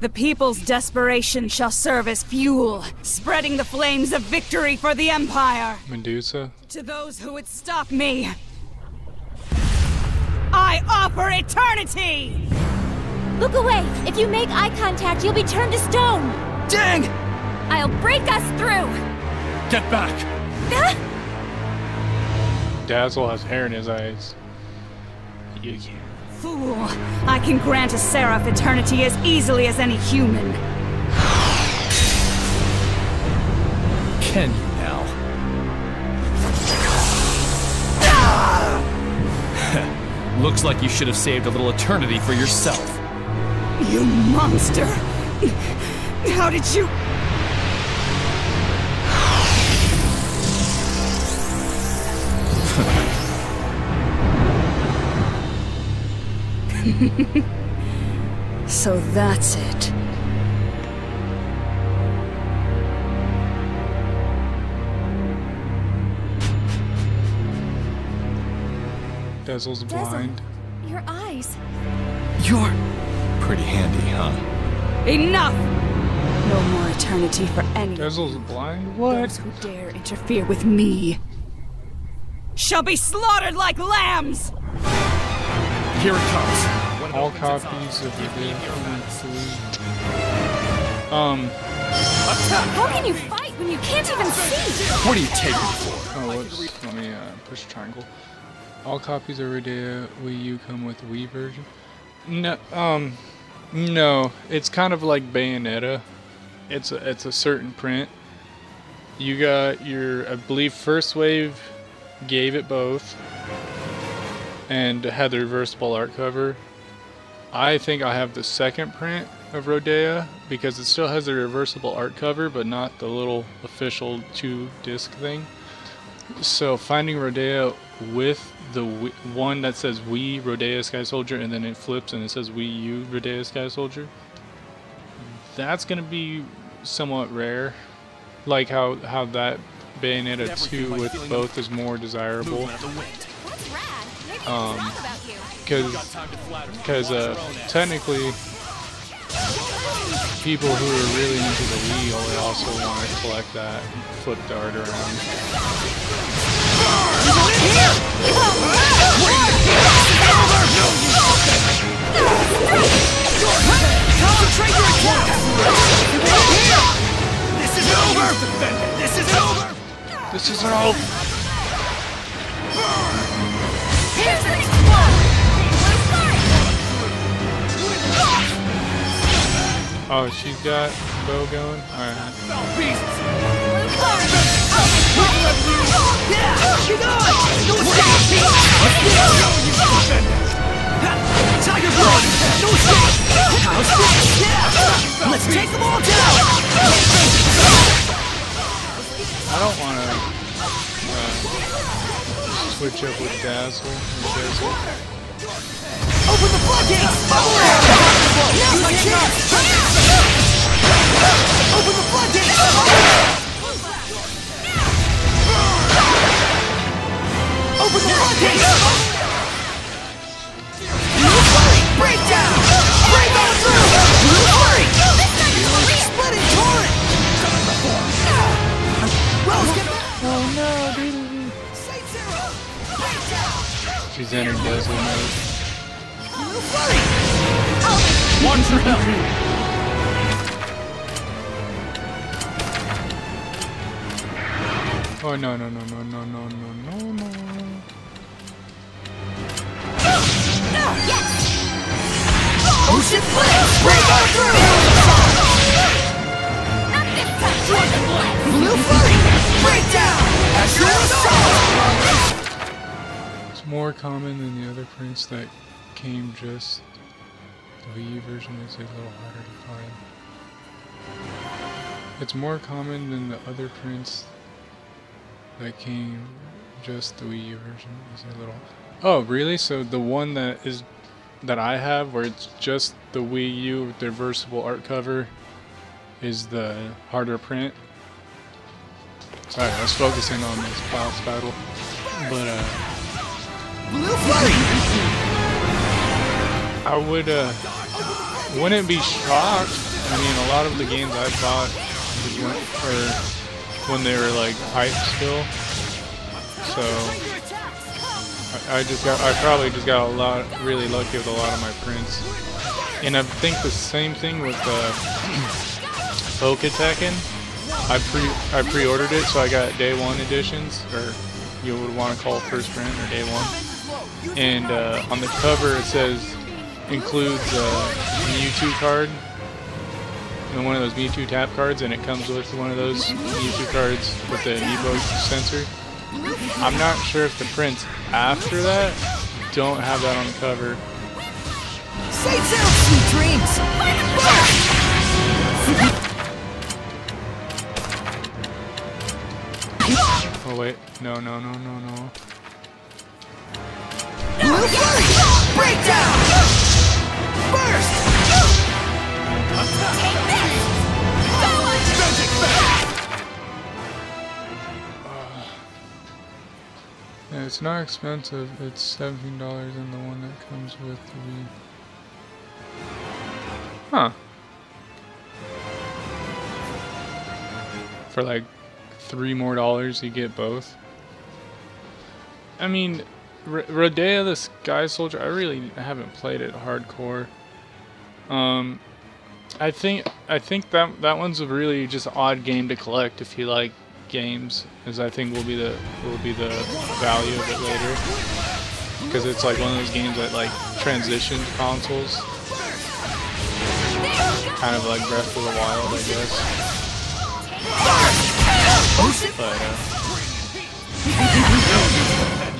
The people's desperation shall serve as fuel, spreading the flames of victory for the Empire. Medusa? To those who would stop me, I offer eternity! Look away! If you make eye contact, you'll be turned to stone! Dang! I'll break us through! Get back! Dazzle has hair in his eyes. You can't. Fool! I can grant a seraph eternity as easily as any human. Can you now? Looks like you should have saved a little eternity for yourself. You monster! How did you... So that's it. Dazzle's blind. Your eyes. You're... Pretty handy, huh? Enough! No more eternity for any Dazzle's blind? those who dare interfere with me shall be slaughtered like lambs! Here it comes. All copies of the game. How can you fight when you can't even see? What are you taking for? Oh, whoops. Let me push triangle. All copies of Rodea Wii U come with Wii version. No, no. It's kind of like Bayonetta. It's a certain print. You got your, I believe, First Wave gave it both, and had the reversible art cover. I think I have the second print of Rodea because it still has the reversible art cover, but not the little official 2-disc thing. So finding Rodea with the one that says Wii Rodea Sky Soldier and then it flips and it says Wii U Rodea Sky Soldier, that's gonna be somewhat rare. Like how that Bayonetta 2 with both is more desirable. Because technically people who are really into the Wii will also want to collect that flipped art around. Concentrate your attack! This is over! This is over! This isn't over! Here's the next one! Oh, she's got bow going? Alright. Let's take them all down! I don't want to switch up with Dazzle. Open the floodgates! Now's my chance! Open the floodgates! Open the floodgates! Break down! Break on through! Hurry! Split and torrent! Rose, get back! Oh no, dude. Saint Zero! Break down! She's in her Dazzle mode. Want your help! Oh no no no no no no no no no. Yes! Ocean Blitz! Break on through! Not this time! Dragon Blitz! Blue Flurry! Breakdown! Astral Assault! It's more common than the other prints that came just... The Wii U version is a little harder to find. It's more common than the other prints that came just the Wii U version is a little... Oh, really? So the one that I have, where it's just the Wii U with the reversible art cover, is the harder print. Sorry, I was focusing on this boss battle. But I wouldn't be shocked. I mean, a lot of the games I bought when they were like hype still. So I probably just got really lucky with a lot of my prints. And I think the same thing with Poketekken. I pre-ordered it, so I got day one editions, or you would want to call first print or day one. And on the cover it says includes a Mewtwo card, and one of those Mewtwo tap cards, and it comes with one of those Mewtwo cards with the Amiibo sensor. I'm not sure if the prints after that don't have that on the cover. Say sweet dreams! Oh wait, no. Blue Flurry! Breakdown! Burst! Take this! Yeah, it's not expensive. It's $17 in the one that comes with the Wii. Huh. For like $3 more you get both. I mean, Rodea the Sky Soldier, I really haven't played it hardcore. I think that one's a really just odd game to collect if you like games, as I think will be the value of it later, because it's like one of those games that like transitioned consoles, kind of like Breath of the Wild, I guess. But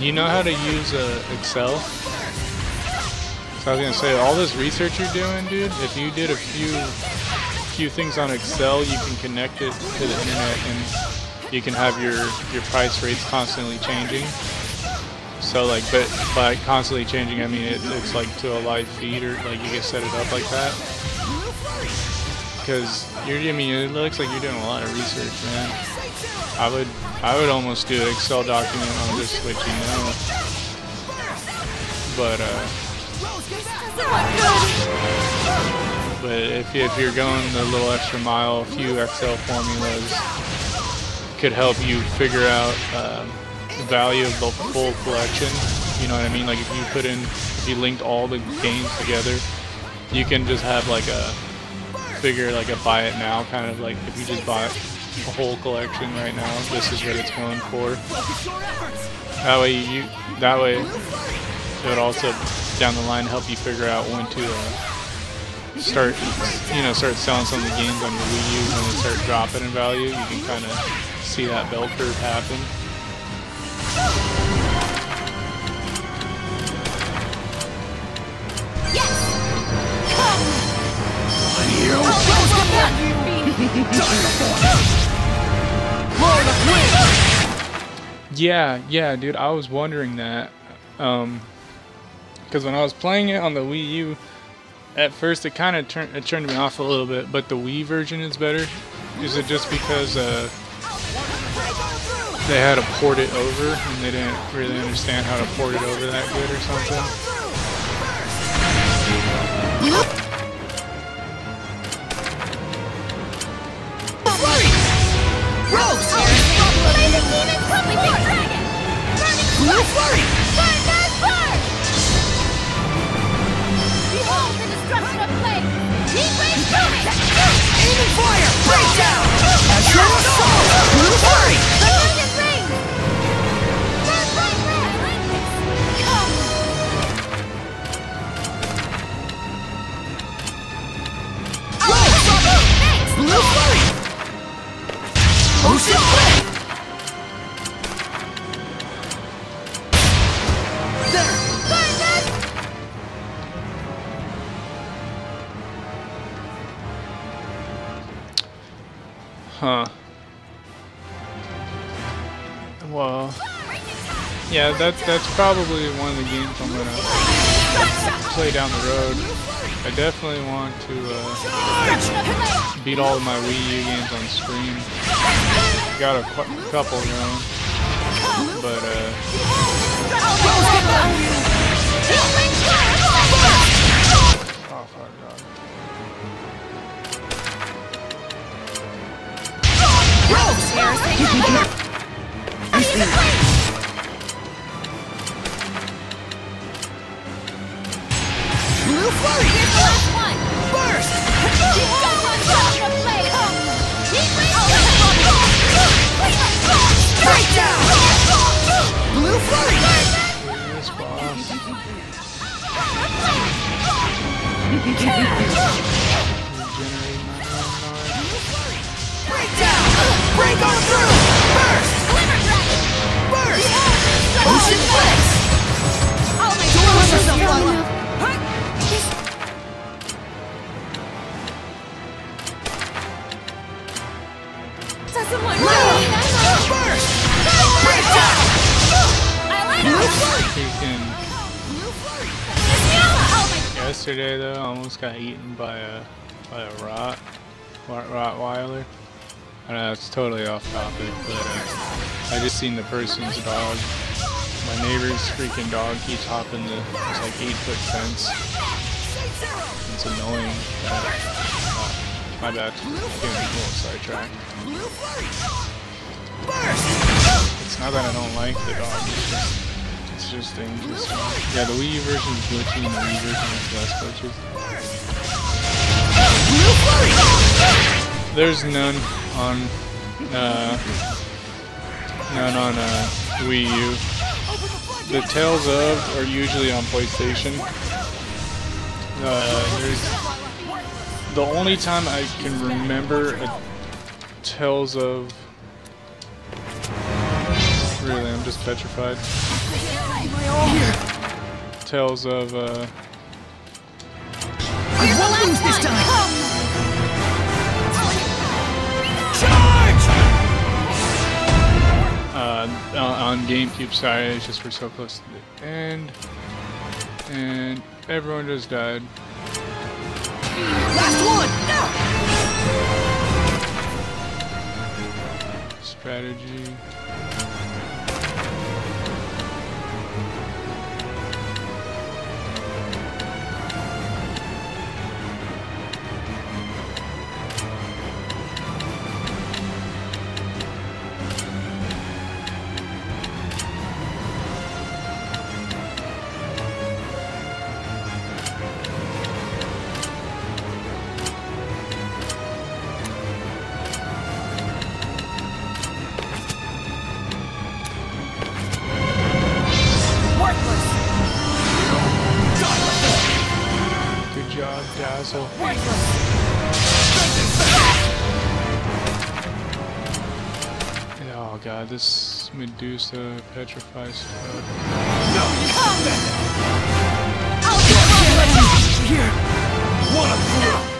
you know how to use Excel? So I was gonna say, all this research you're doing, dude, if you did a few things on Excel, you can connect it to the internet and you can have your price rates constantly changing. So like, but by constantly changing, I mean it's like to a live feed, or like you can set it up like that. Because I mean, it looks like you're doing a lot of research, man. I would almost do an Excel document on just what you know. But if you're going the little extra mile, a few Excel formulas could help you figure out the value of the full collection. You know what I mean? Like if you linked all the games together, you can just have like a buy it now kind of, like if you just bought a whole collection right now, this is what it's going for. That way it would also down the line help you figure out when to start selling some of the games on the Wii U. When they start dropping in value, you can kind of see that bell curve happen. Yeah, dude, I was wondering that. Because when I was playing it on the Wii U, at first it kind of turned me off a little bit, but the Wii version is better. Is it just because they had to port it over and they didn't really understand how to port it over that good or something? Behold the destruction of flames! Heat wave coming! Aim and fire! Breakdown! Astral Assault! Blue Flurry! The Lightning Rain! Red, red, red! I like this! Ocean Flame! There! Huh. Well, yeah, that's probably one of the games I'm gonna play down the road. I definitely want to beat all of my Wii U games on stream. Got a couple going, but oh fuck God. Blue Flurry! Here's the last one! Burst! Straight down! Blue Flurry! This boss. Break down! Break on through! Burst! Burst! Ocean Flex! Oh my Don't push God! yourself, Lila! Doesn't want Burst! Break down! Blue Flurry! Freaking yesterday though, I almost got eaten by a Rottweiler. I know it's totally off topic, but I just seen the person's dog. My neighbor's freaking dog keeps hopping it's like 8-foot fence. It's annoying. My bad. Getting a little sidetracked. It's not that I don't like the dog. It's just dangerous. Yeah, the Wii U version is glitchy and the Wii version is less glitchy. There's none on Wii U. The Tales of are usually on PlayStation. The only time I can remember a Tales of... Really, I'm just petrified. Tales of, I won't lose this time! on GameCube side, it's just we're so close to the end. And everyone just died. Last one! Strategy. Dazzle. Oh god, this Medusa petrifies stuff.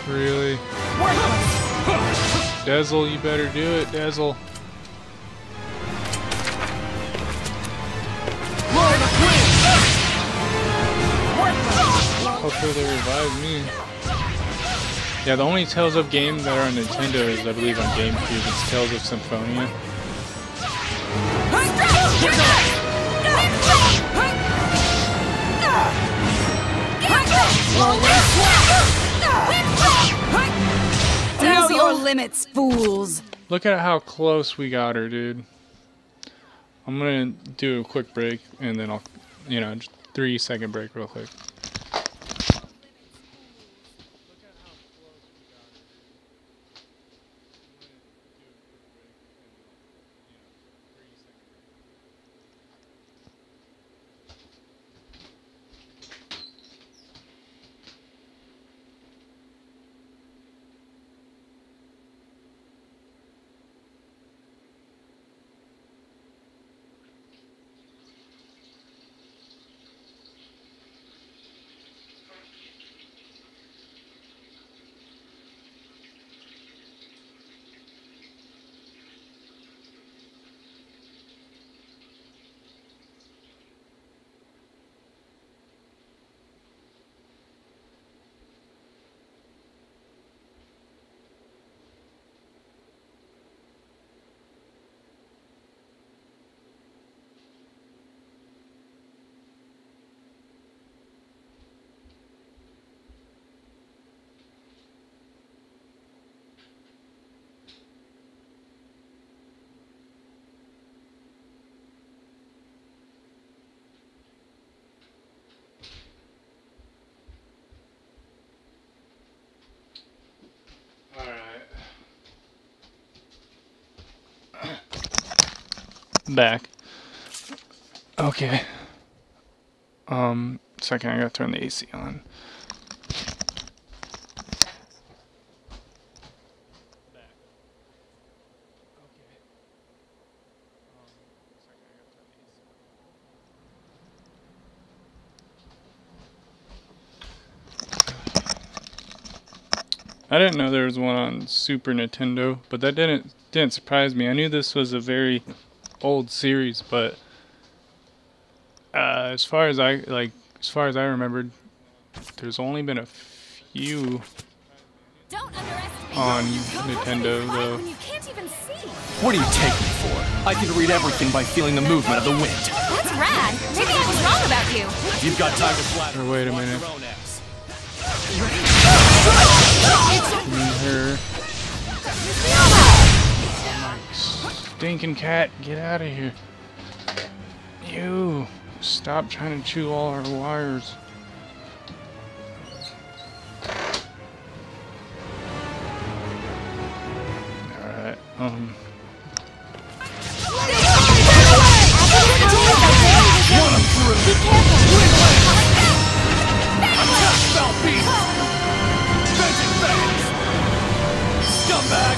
Really? Dazzle, you better do it, Dazzle. Hopefully they revive me. Yeah, the only Tales of game that are on Nintendo is, I believe, on GameCube. It's Tales of Symphonia. Know your limits, fools! Look at how close we got her, dude. I'm gonna do a quick break, and then I'll, just 3-second break real quick. back. Okay. Second, I gotta turn the AC on. I didn't know there was one on Super Nintendo, but that didn't surprise me. I knew this was a very old series, but as far as I remembered, there's only been a few on Nintendo though. What do you take me for? I can read everything by feeling the movement of the wind. That's rad. Maybe I was wrong about you. You've got time to flatter. Or wait a minute. Her. Stinking cat, get out of here. You, stop trying to chew all our wires. Alright, Be careful. Scumbag!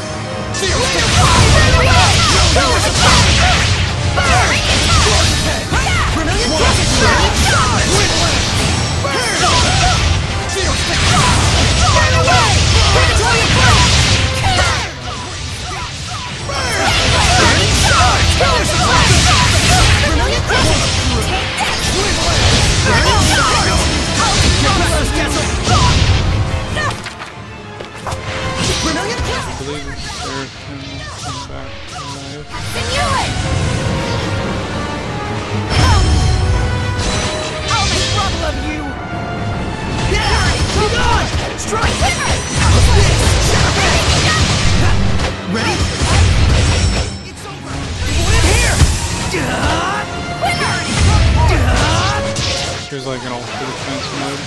Here's like an ultra defense mode.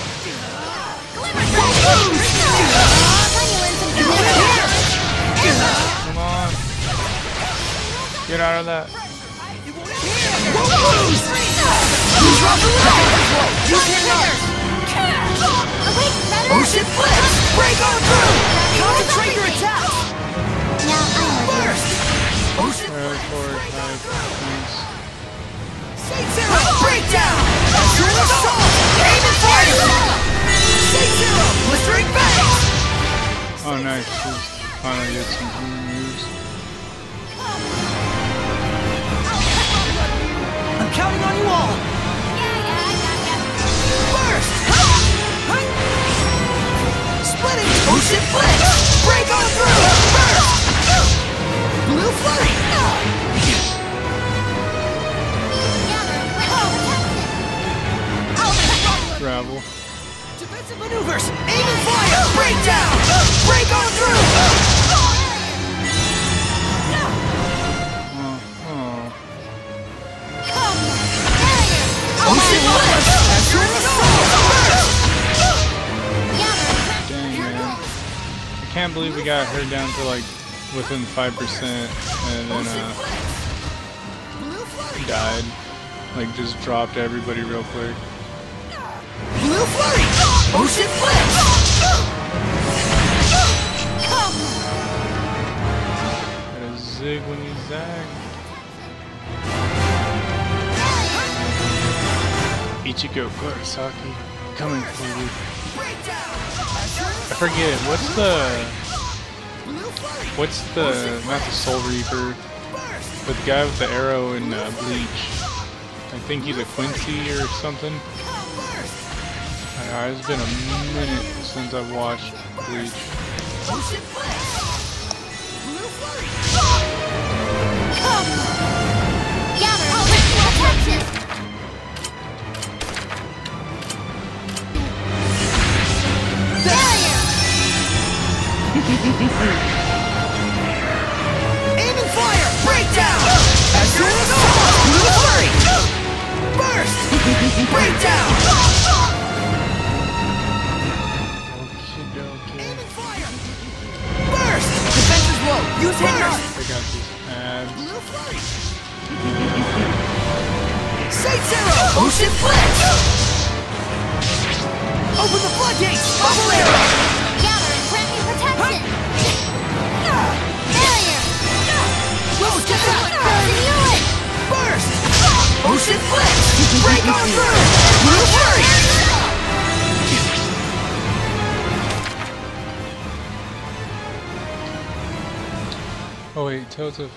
Come on. Get out of that. Ocean flips! Break on through! Concentrate your attacks! Now I'm Burst! Ocean Zero! Breakdown! Azure assault! Aim and fire! State Zero! Blistering bangs! Oh nice, she's finally get some moves. I'm counting on you all! Burst! Splitting! Ocean flips! Break on through! Burst! Blue flurry! Gravel. Defensive maneuvers! Aim and fire! Breakdown! Break on through! Ocean flips! Azure assault! Dang man. I can't believe we got her down to like within 5% and then died. Like just dropped everybody real quick. Blue flurry! Ocean flips! Gotta zig when you zag. Ichigo Kurosaki coming for you. I forget what's the not the Soul Reaper, but the guy with the arrow in Bleach. I think he's a Quincy or something. It's been a minute since I've watched Bleach. Aim and fire! Breakdown! Azure assault! Blue flurry! Burst! Breakdown! Aim and fire! Burst! Defense is low! Use hitters! I got these ads. Blue flurry! Sage Zero! Ocean Blitz! Open the floodgates! Bubble Arrow! Gather and grant me protection! Failure! Let's get out! Knew it! Burst! Ocean Blitz! Break on through! Blue Fury! Oh wait, Tales of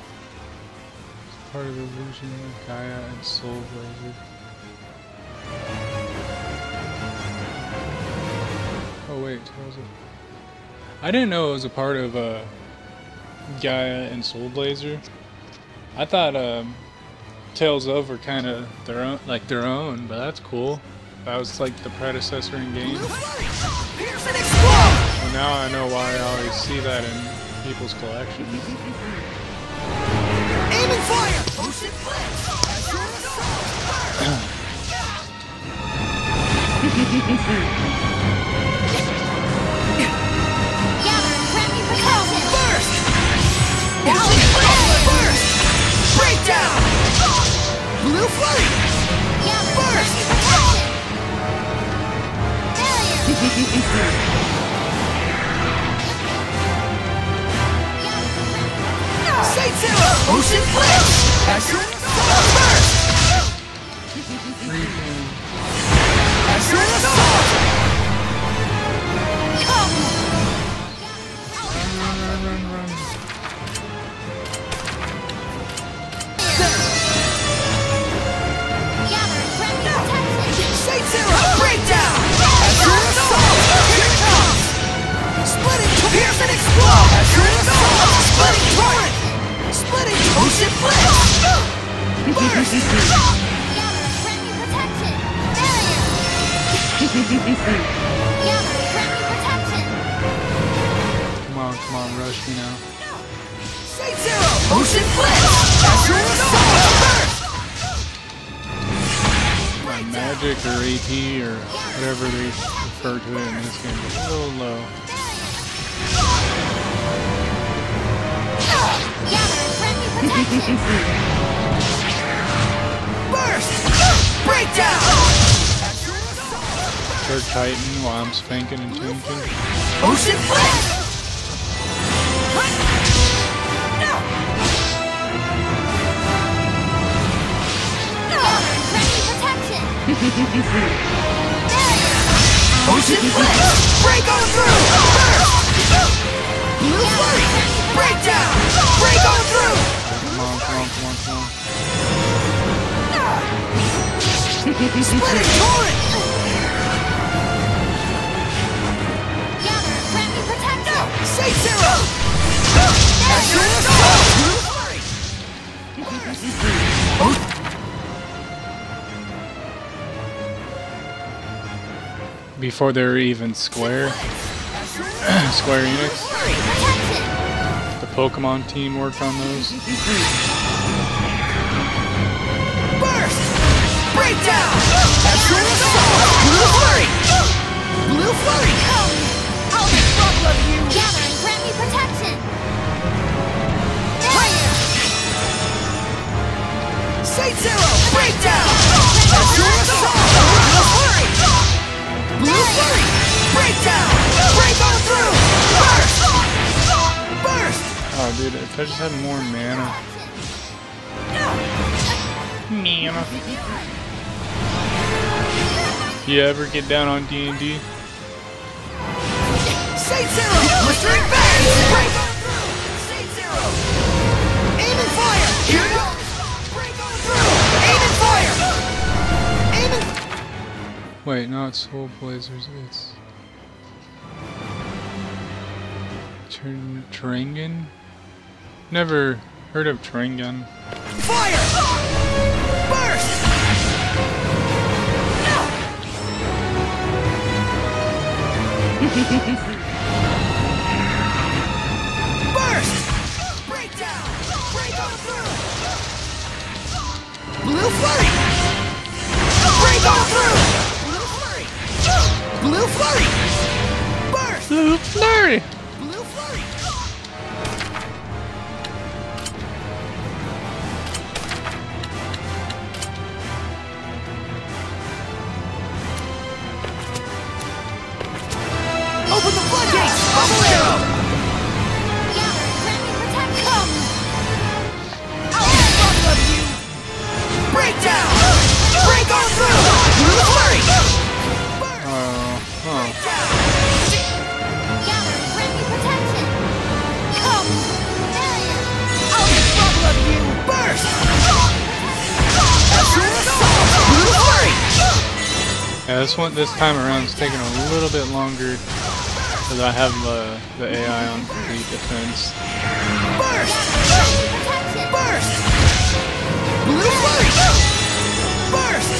part of the illusion of Gaia and Soul Blazer. Oh wait, Tales of... I didn't know it was a part of Gaia and Soul Blazer. I thought Tales of were kind of their own, but that's cool. That was like the predecessor in games. Well, now I know why I always see that in people's collections. Aim and fire! Ocean Blitz! Gather and grant me protection! Burst! Ocean Blitz! Burst! Breakdown! Blue Flurry! Gather Burst! and grant me protection! Failure! Sage Zero! Ocean Blitz! Azure Burst! Azure Assault! Run. Gather and grant me protection! Sage Zero! Breakdown! Azure Assault! Here it comes! Splitting! Pierce and explode! Azure Assault! Splitting torrent! Splitting! Ocean Blitz! Burst! Gather and grant me protection! Failure! Gather and grant me protection! Come on, rush me now. Sage Zero! Ocean Blitz! Azure Assault! Burst! My magic or AP or whatever they refer to it in this game is a little low. Gather and grant me protection! Burst! Breakdown! Start Titan while I'm spanking and changing. Ocean Blitz! Ocean Blitz! Break on through! Burst! Blue Flurry! Breakdown! Break on through! Come on. Splitting torrent! Gather and grant me protection! Sage Zero! Azure Assault! Blue Flurry! Before they were even Square Enix, the Pokemon team worked on those. Burst! Breakdown! Azure Assault! Blue Flurry! Blue Flurry! I'll make trouble of you! Gather and grant me protection! Failure! Sage Zero! Breakdown! Azure Assault! Blue Flurry! Blue Flurry! Breakdown! Break on through! Burst! Burst! Oh dude, if I just had more mana. You ever get down on D&D? Sage Zero! Blistering Bangs! Break on through! Sage Zero! Aim and fire! Here goes! Break on through! Aim and fire! Aim and... Wait, no, it's Soul Blazers, it's... Terrangan? Never heard of Terrangan. Fire! Burst! Burst! Breakdown! Break on through! Blue Flurry! Break on through! Blue Flurry! Blue Flurry! Burst! Blue Flurry! Blue Flurry! Yeah, this time around is taking a little bit longer because I have the AI on complete defense. Burst! Burst! Blue flash! Burst!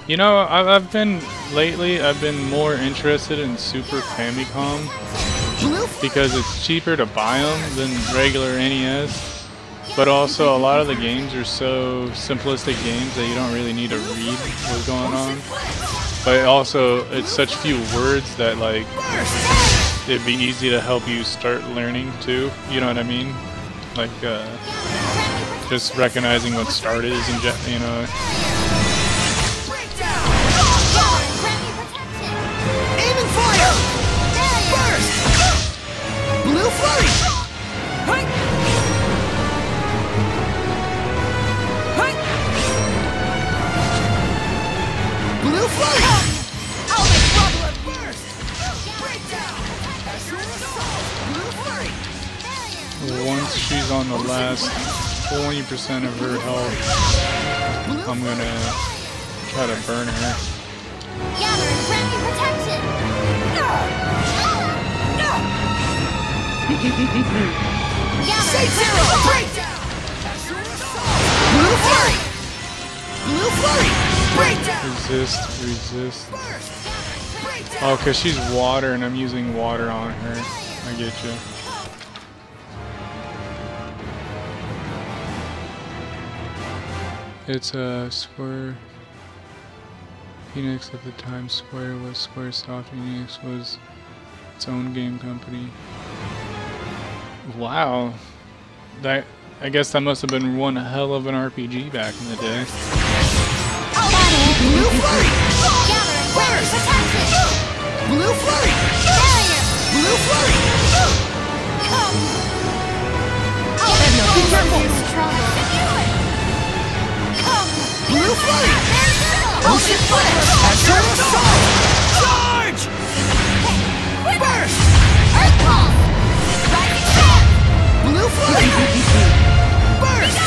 You know, I've been more interested in Super Famicom because it's cheaper to buy them than regular NES, but also a lot of the games are so simplistic games that you don't really need to read what's going on. But also, it's such few words that like it'd be easy to help you start learning too. You know what I mean? Like just recognizing what start is and you know. Aim and fire! Burst! Blue flurry! Blue flurry! I'll make rubble and burst! Breakdown! Blue flurry! Once she's on the last 20% of her health, I'm gonna try to burn her. Gathering friendly protection! Say zero! Breakdown! Blue flurry! Blue flurry! Breakdown! Resist. Oh, cause she's water and I'm using water on her. I get you. It's a Square Enix at the time. Square was Squaresoft. Enix was its own game company. Wow, I guess that must have been one hell of an RPG back in the day. Blue flurry! Blue flurry! Blue flurry! Be careful! Blue flurry! Ocean flash! Astral assault! Charge! Burst! Earth Pulse! Rising Sand! Blue flurry! Burst!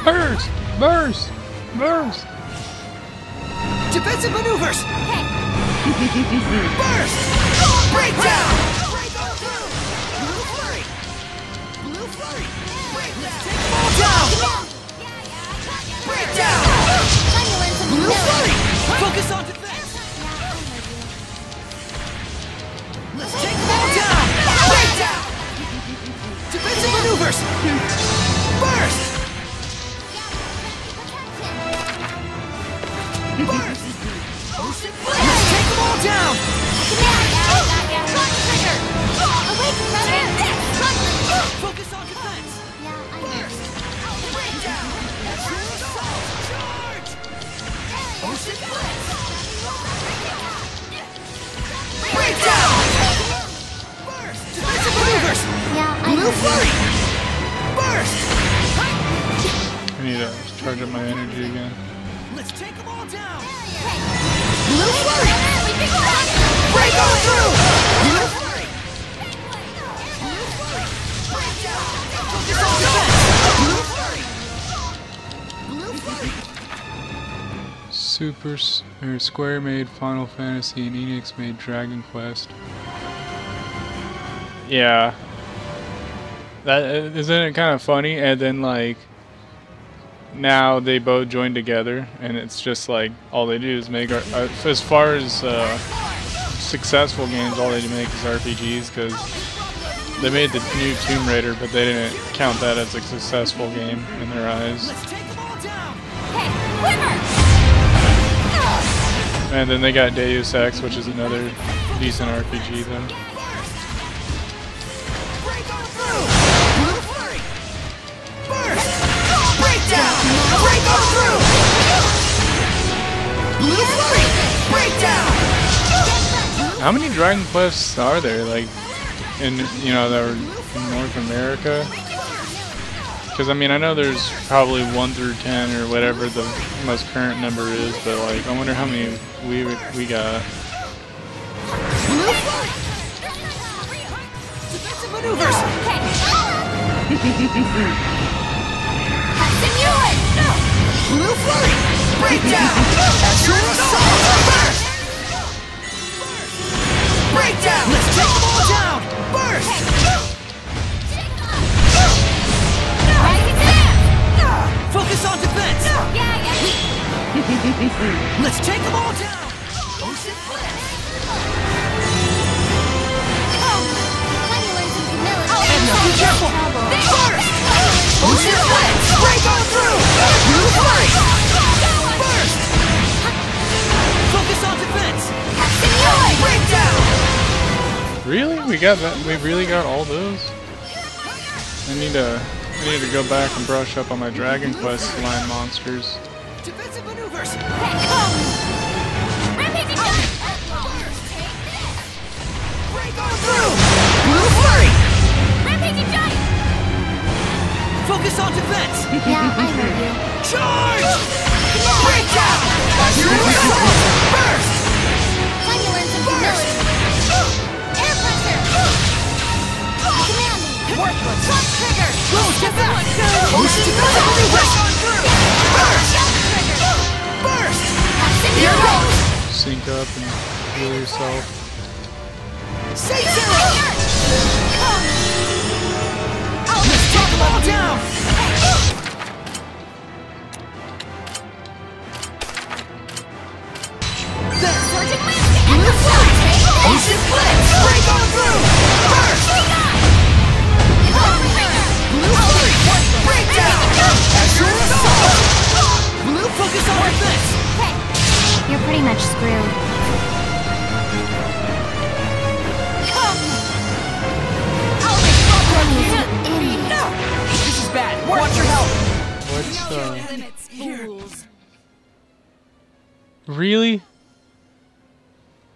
Burst! Burst! Burst! Defensive maneuvers! Burst! Breakdown! Blue flurry! Blue flurry! Fall down! Breakdown! Blue flurry! Focus on defense! Let's take them all down! Breakdown! Defensive maneuvers! Burst! Burst! Let's take them all down! Focus on defense! Burst! Breakdown! Charge! Ocean blitz! Breakdown! Burst! Defensive maneuvers! Blue flurry! Burst! I need to charge up my energy again. Let's take them all down! Blue flurry! Break on through! Blue flurry! Blue flurry! Breakdown! Focus on defense! Blue flurry! Blue flurry! Square made Final Fantasy and Enix made Dragon Quest. Yeah. That isn't it kind of funny? And then like now they both join together, and it's just like all they do is make as far as successful games, all they make is RPGs because they made the new Tomb Raider, but they didn't count that as a successful game in their eyes. And then they got Deus Ex, which is another decent RPG though. Breakdown! Break on through! Blue flurry! Breakdown! How many Dragon Quests are there, like, in, you know, that were in North America? Because, I mean, I know there's probably 1 through 10 or whatever the most current number is, but, like, I wonder how many we got. Blue flurry! Defensive maneuvers! Okay. Simulate! Blue flurry! Breakdown! Azure assault! Burst! Breakdown! Let's take them all down! Burst! Focus on defense! Yeah. Let's take them all down! Ocean blitz! Edna, be careful! Burst! Ocean blitz! Break on through! Blue flurry! Burst! Focus on defense! Breakdown! Really? We got that? We really got all those? I need to go back and brush up on my Dragon Quest line monsters. Defensive maneuvers! Break on through! Blue flurry! Focus on defense! Yeah, I heard you. Charge! Breakdown! Azure assault! Burst! Burst! Air pressure! Command me! Worthless! Shock trigger! Step back! Ocean defensive maneuvers! Burst! Burst! Here goes! Sync up and heal yourself. Say zero! Let's take them all down! Blue flight! Ocean blitz! Break on through! Burst! Blue flight! Breakdown! Azure assault! Blue focus on defense! You're pretty much screwed. This is bad. Watch your help! What's Really?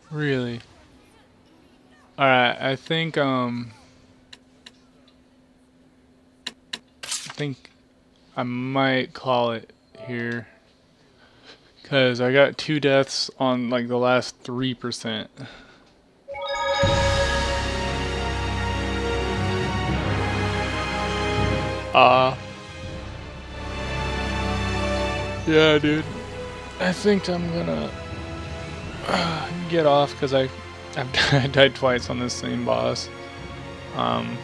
Really? Alright, I think I might call it here. Cause I got 2 deaths on like the last 3%. Yeah, dude. I think I'm gonna get off because I died twice on this same boss. I'm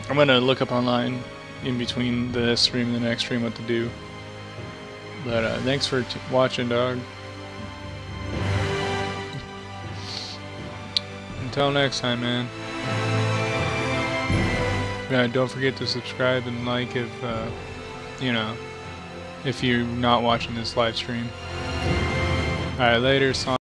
gonna look up online in between this stream and the next stream what to do. But thanks for watching, dog. Until next time, man. Yeah, don't forget to subscribe and like if you know, if you're not watching this live stream. Alright, later, son.